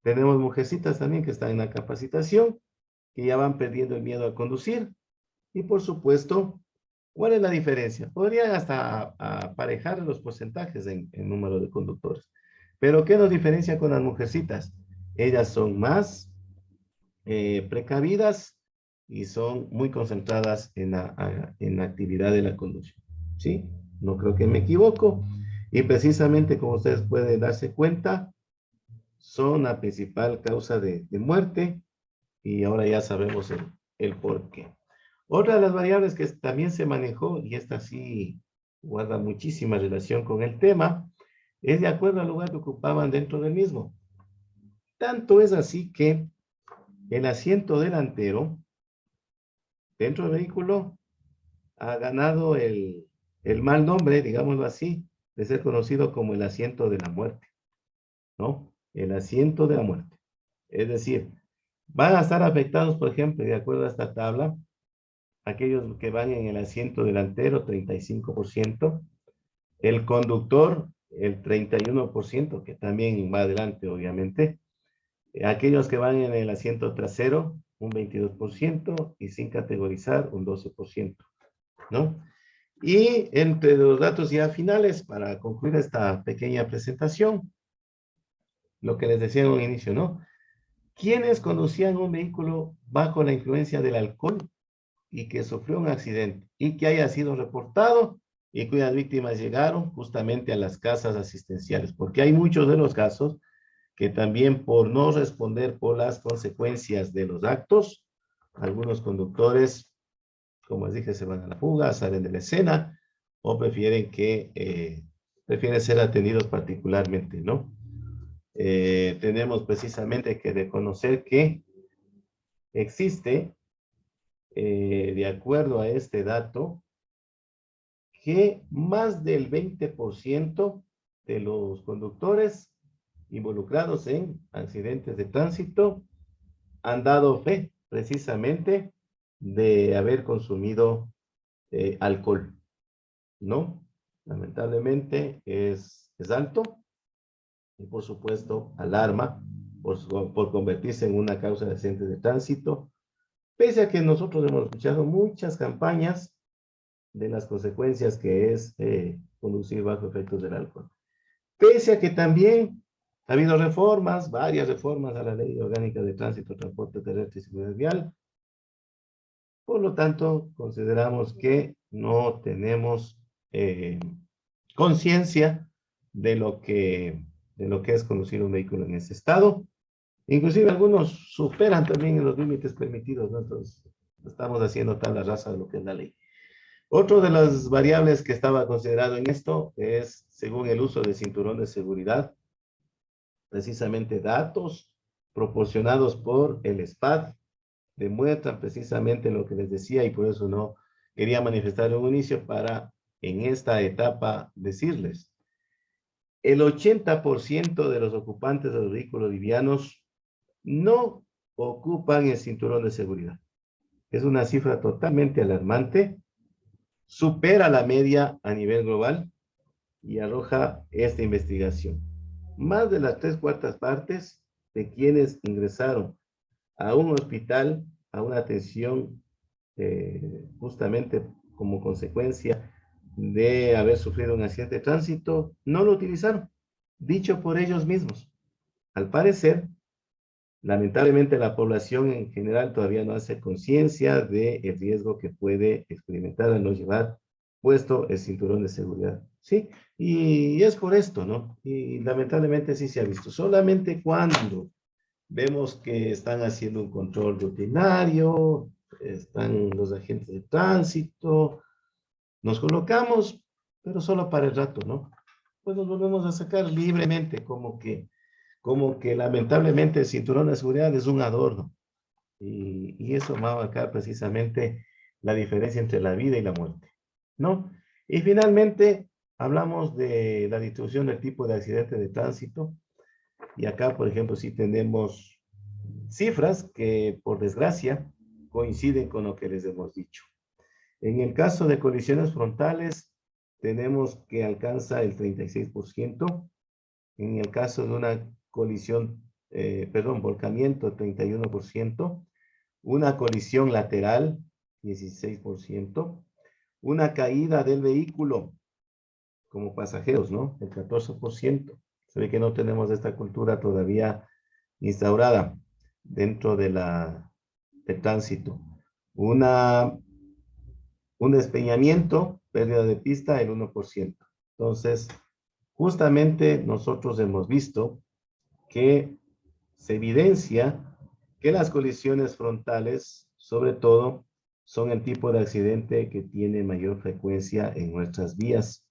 Tenemos mujercitas también que están en la capacitación, que ya van perdiendo el miedo a conducir, y por supuesto, ¿cuál es la diferencia? Podrían hasta aparejar los porcentajes en número de conductores. Pero ¿qué nos diferencia con las mujercitas? Ellas son más precavidas y son muy concentradas en la actividad de la conducción. ¿Sí? No creo que me equivoco. Y precisamente como ustedes pueden darse cuenta, son la principal causa de muerte y ahora ya sabemos el por qué. Otra de las variables que también se manejó, y esta sí guarda muchísima relación con el tema, es de acuerdo al lugar que ocupaban dentro del mismo. Tanto es así que el asiento delantero dentro del vehículo ha ganado el mal nombre, digámoslo así, de ser conocido como el asiento de la muerte, ¿no? El asiento de la muerte. Es decir, van a estar afectados, por ejemplo, de acuerdo a esta tabla, aquellos que van en el asiento delantero, 35%, el conductor, el 31%, que también va adelante, obviamente, aquellos que van en el asiento trasero, un 22%, y sin categorizar, un 12%, ¿no? Y entre los datos ya finales, para concluir esta pequeña presentación, lo que les decía en un inicio, ¿no? ¿Quiénes conducían un vehículo bajo la influencia del alcohol y que sufrió un accidente y que haya sido reportado y cuyas víctimas llegaron justamente a las casas asistenciales? Porque hay muchos de los casos que también por no responder por las consecuencias de los actos, algunos conductores, como les dije, se van a la fuga, salen de la escena o prefieren ser atendidos particularmente, ¿no? Tenemos precisamente que reconocer que existe, de acuerdo a este dato, que más del 20% de los conductores involucrados en accidentes de tránsito han dado fe precisamente de haber consumido alcohol, ¿no? Lamentablemente es alto y por supuesto alarma por convertirse en una causa de accidentes de tránsito, pese a que nosotros hemos escuchado muchas campañas de las consecuencias que es conducir bajo efectos del alcohol. Pese a que también ha habido reformas, varias reformas a la Ley Orgánica de Tránsito, Transporte Terrestre y Seguridad Vial. Por lo tanto, consideramos que no tenemos conciencia de lo que es conducir un vehículo en ese estado. Inclusive algunos superan también en los límites permitidos, ¿no? Entonces, estamos haciendo tal la raza de lo que es la ley. Otro de las variables que estaba considerado en esto es, según el uso del cinturón de seguridad, precisamente datos proporcionados por el SPAD demuestran precisamente lo que les decía y por eso no quería manifestar en un inicio para en esta etapa decirles. El 80% de los ocupantes de los vehículos livianos no ocupan el cinturón de seguridad. Es una cifra totalmente alarmante, supera la media a nivel global y arroja esta investigación. Más de las 3/4 partes de quienes ingresaron a un hospital, a una atención justamente como consecuencia de haber sufrido un accidente de tránsito, no lo utilizaron, dicho por ellos mismos. Al parecer, lamentablemente la población en general todavía no hace conciencia del riesgo que puede experimentar al no llevar puesto el cinturón de seguridad. Sí, y es por esto, ¿no? Y lamentablemente sí se ha visto. Solamente cuando vemos que están haciendo un control rutinario, están los agentes de tránsito, nos colocamos, pero solo para el rato, ¿no? Pues nos volvemos a sacar libremente, como que lamentablemente el cinturón de seguridad es un adorno. Y eso va a marcar precisamente la diferencia entre la vida y la muerte, ¿no? Y finalmente, hablamos de la distribución del tipo de accidente de tránsito. Y acá, por ejemplo, sí tenemos cifras que, por desgracia, coinciden con lo que les hemos dicho. En el caso de colisiones frontales, tenemos que alcanza el 36%. En el caso de una colisión, volcamiento, 31%. Una colisión lateral, 16%. Una caída del vehículo, como pasajeros, ¿no? El 14%. Se ve que no tenemos esta cultura todavía instaurada dentro del tránsito. Un despeñamiento, pérdida de pista, el 1%. Entonces, justamente nosotros hemos visto que se evidencia que las colisiones frontales, sobre todo, son el tipo de accidente que tiene mayor frecuencia en nuestras vías,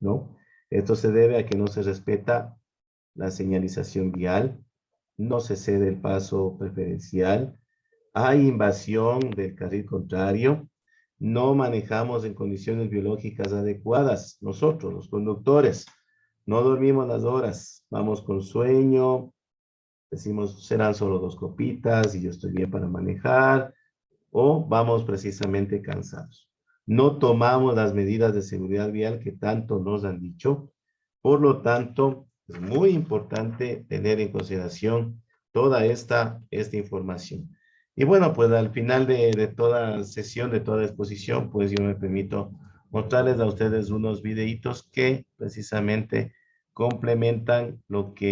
¿no? Esto se debe a que no se respeta la señalización vial, no se cede el paso preferencial, hay invasión del carril contrario, no manejamos en condiciones biológicas adecuadas, nosotros, los conductores, no dormimos las horas, vamos con sueño, decimos serán solo 2 copitas y yo estoy bien para manejar, o vamos precisamente cansados. No tomamos las medidas de seguridad vial que tanto nos han dicho, por lo tanto, es muy importante tener en consideración toda esta información. Y bueno, pues al final de toda sesión, de toda exposición, pues yo me permito mostrarles a ustedes unos videitos que precisamente complementan lo que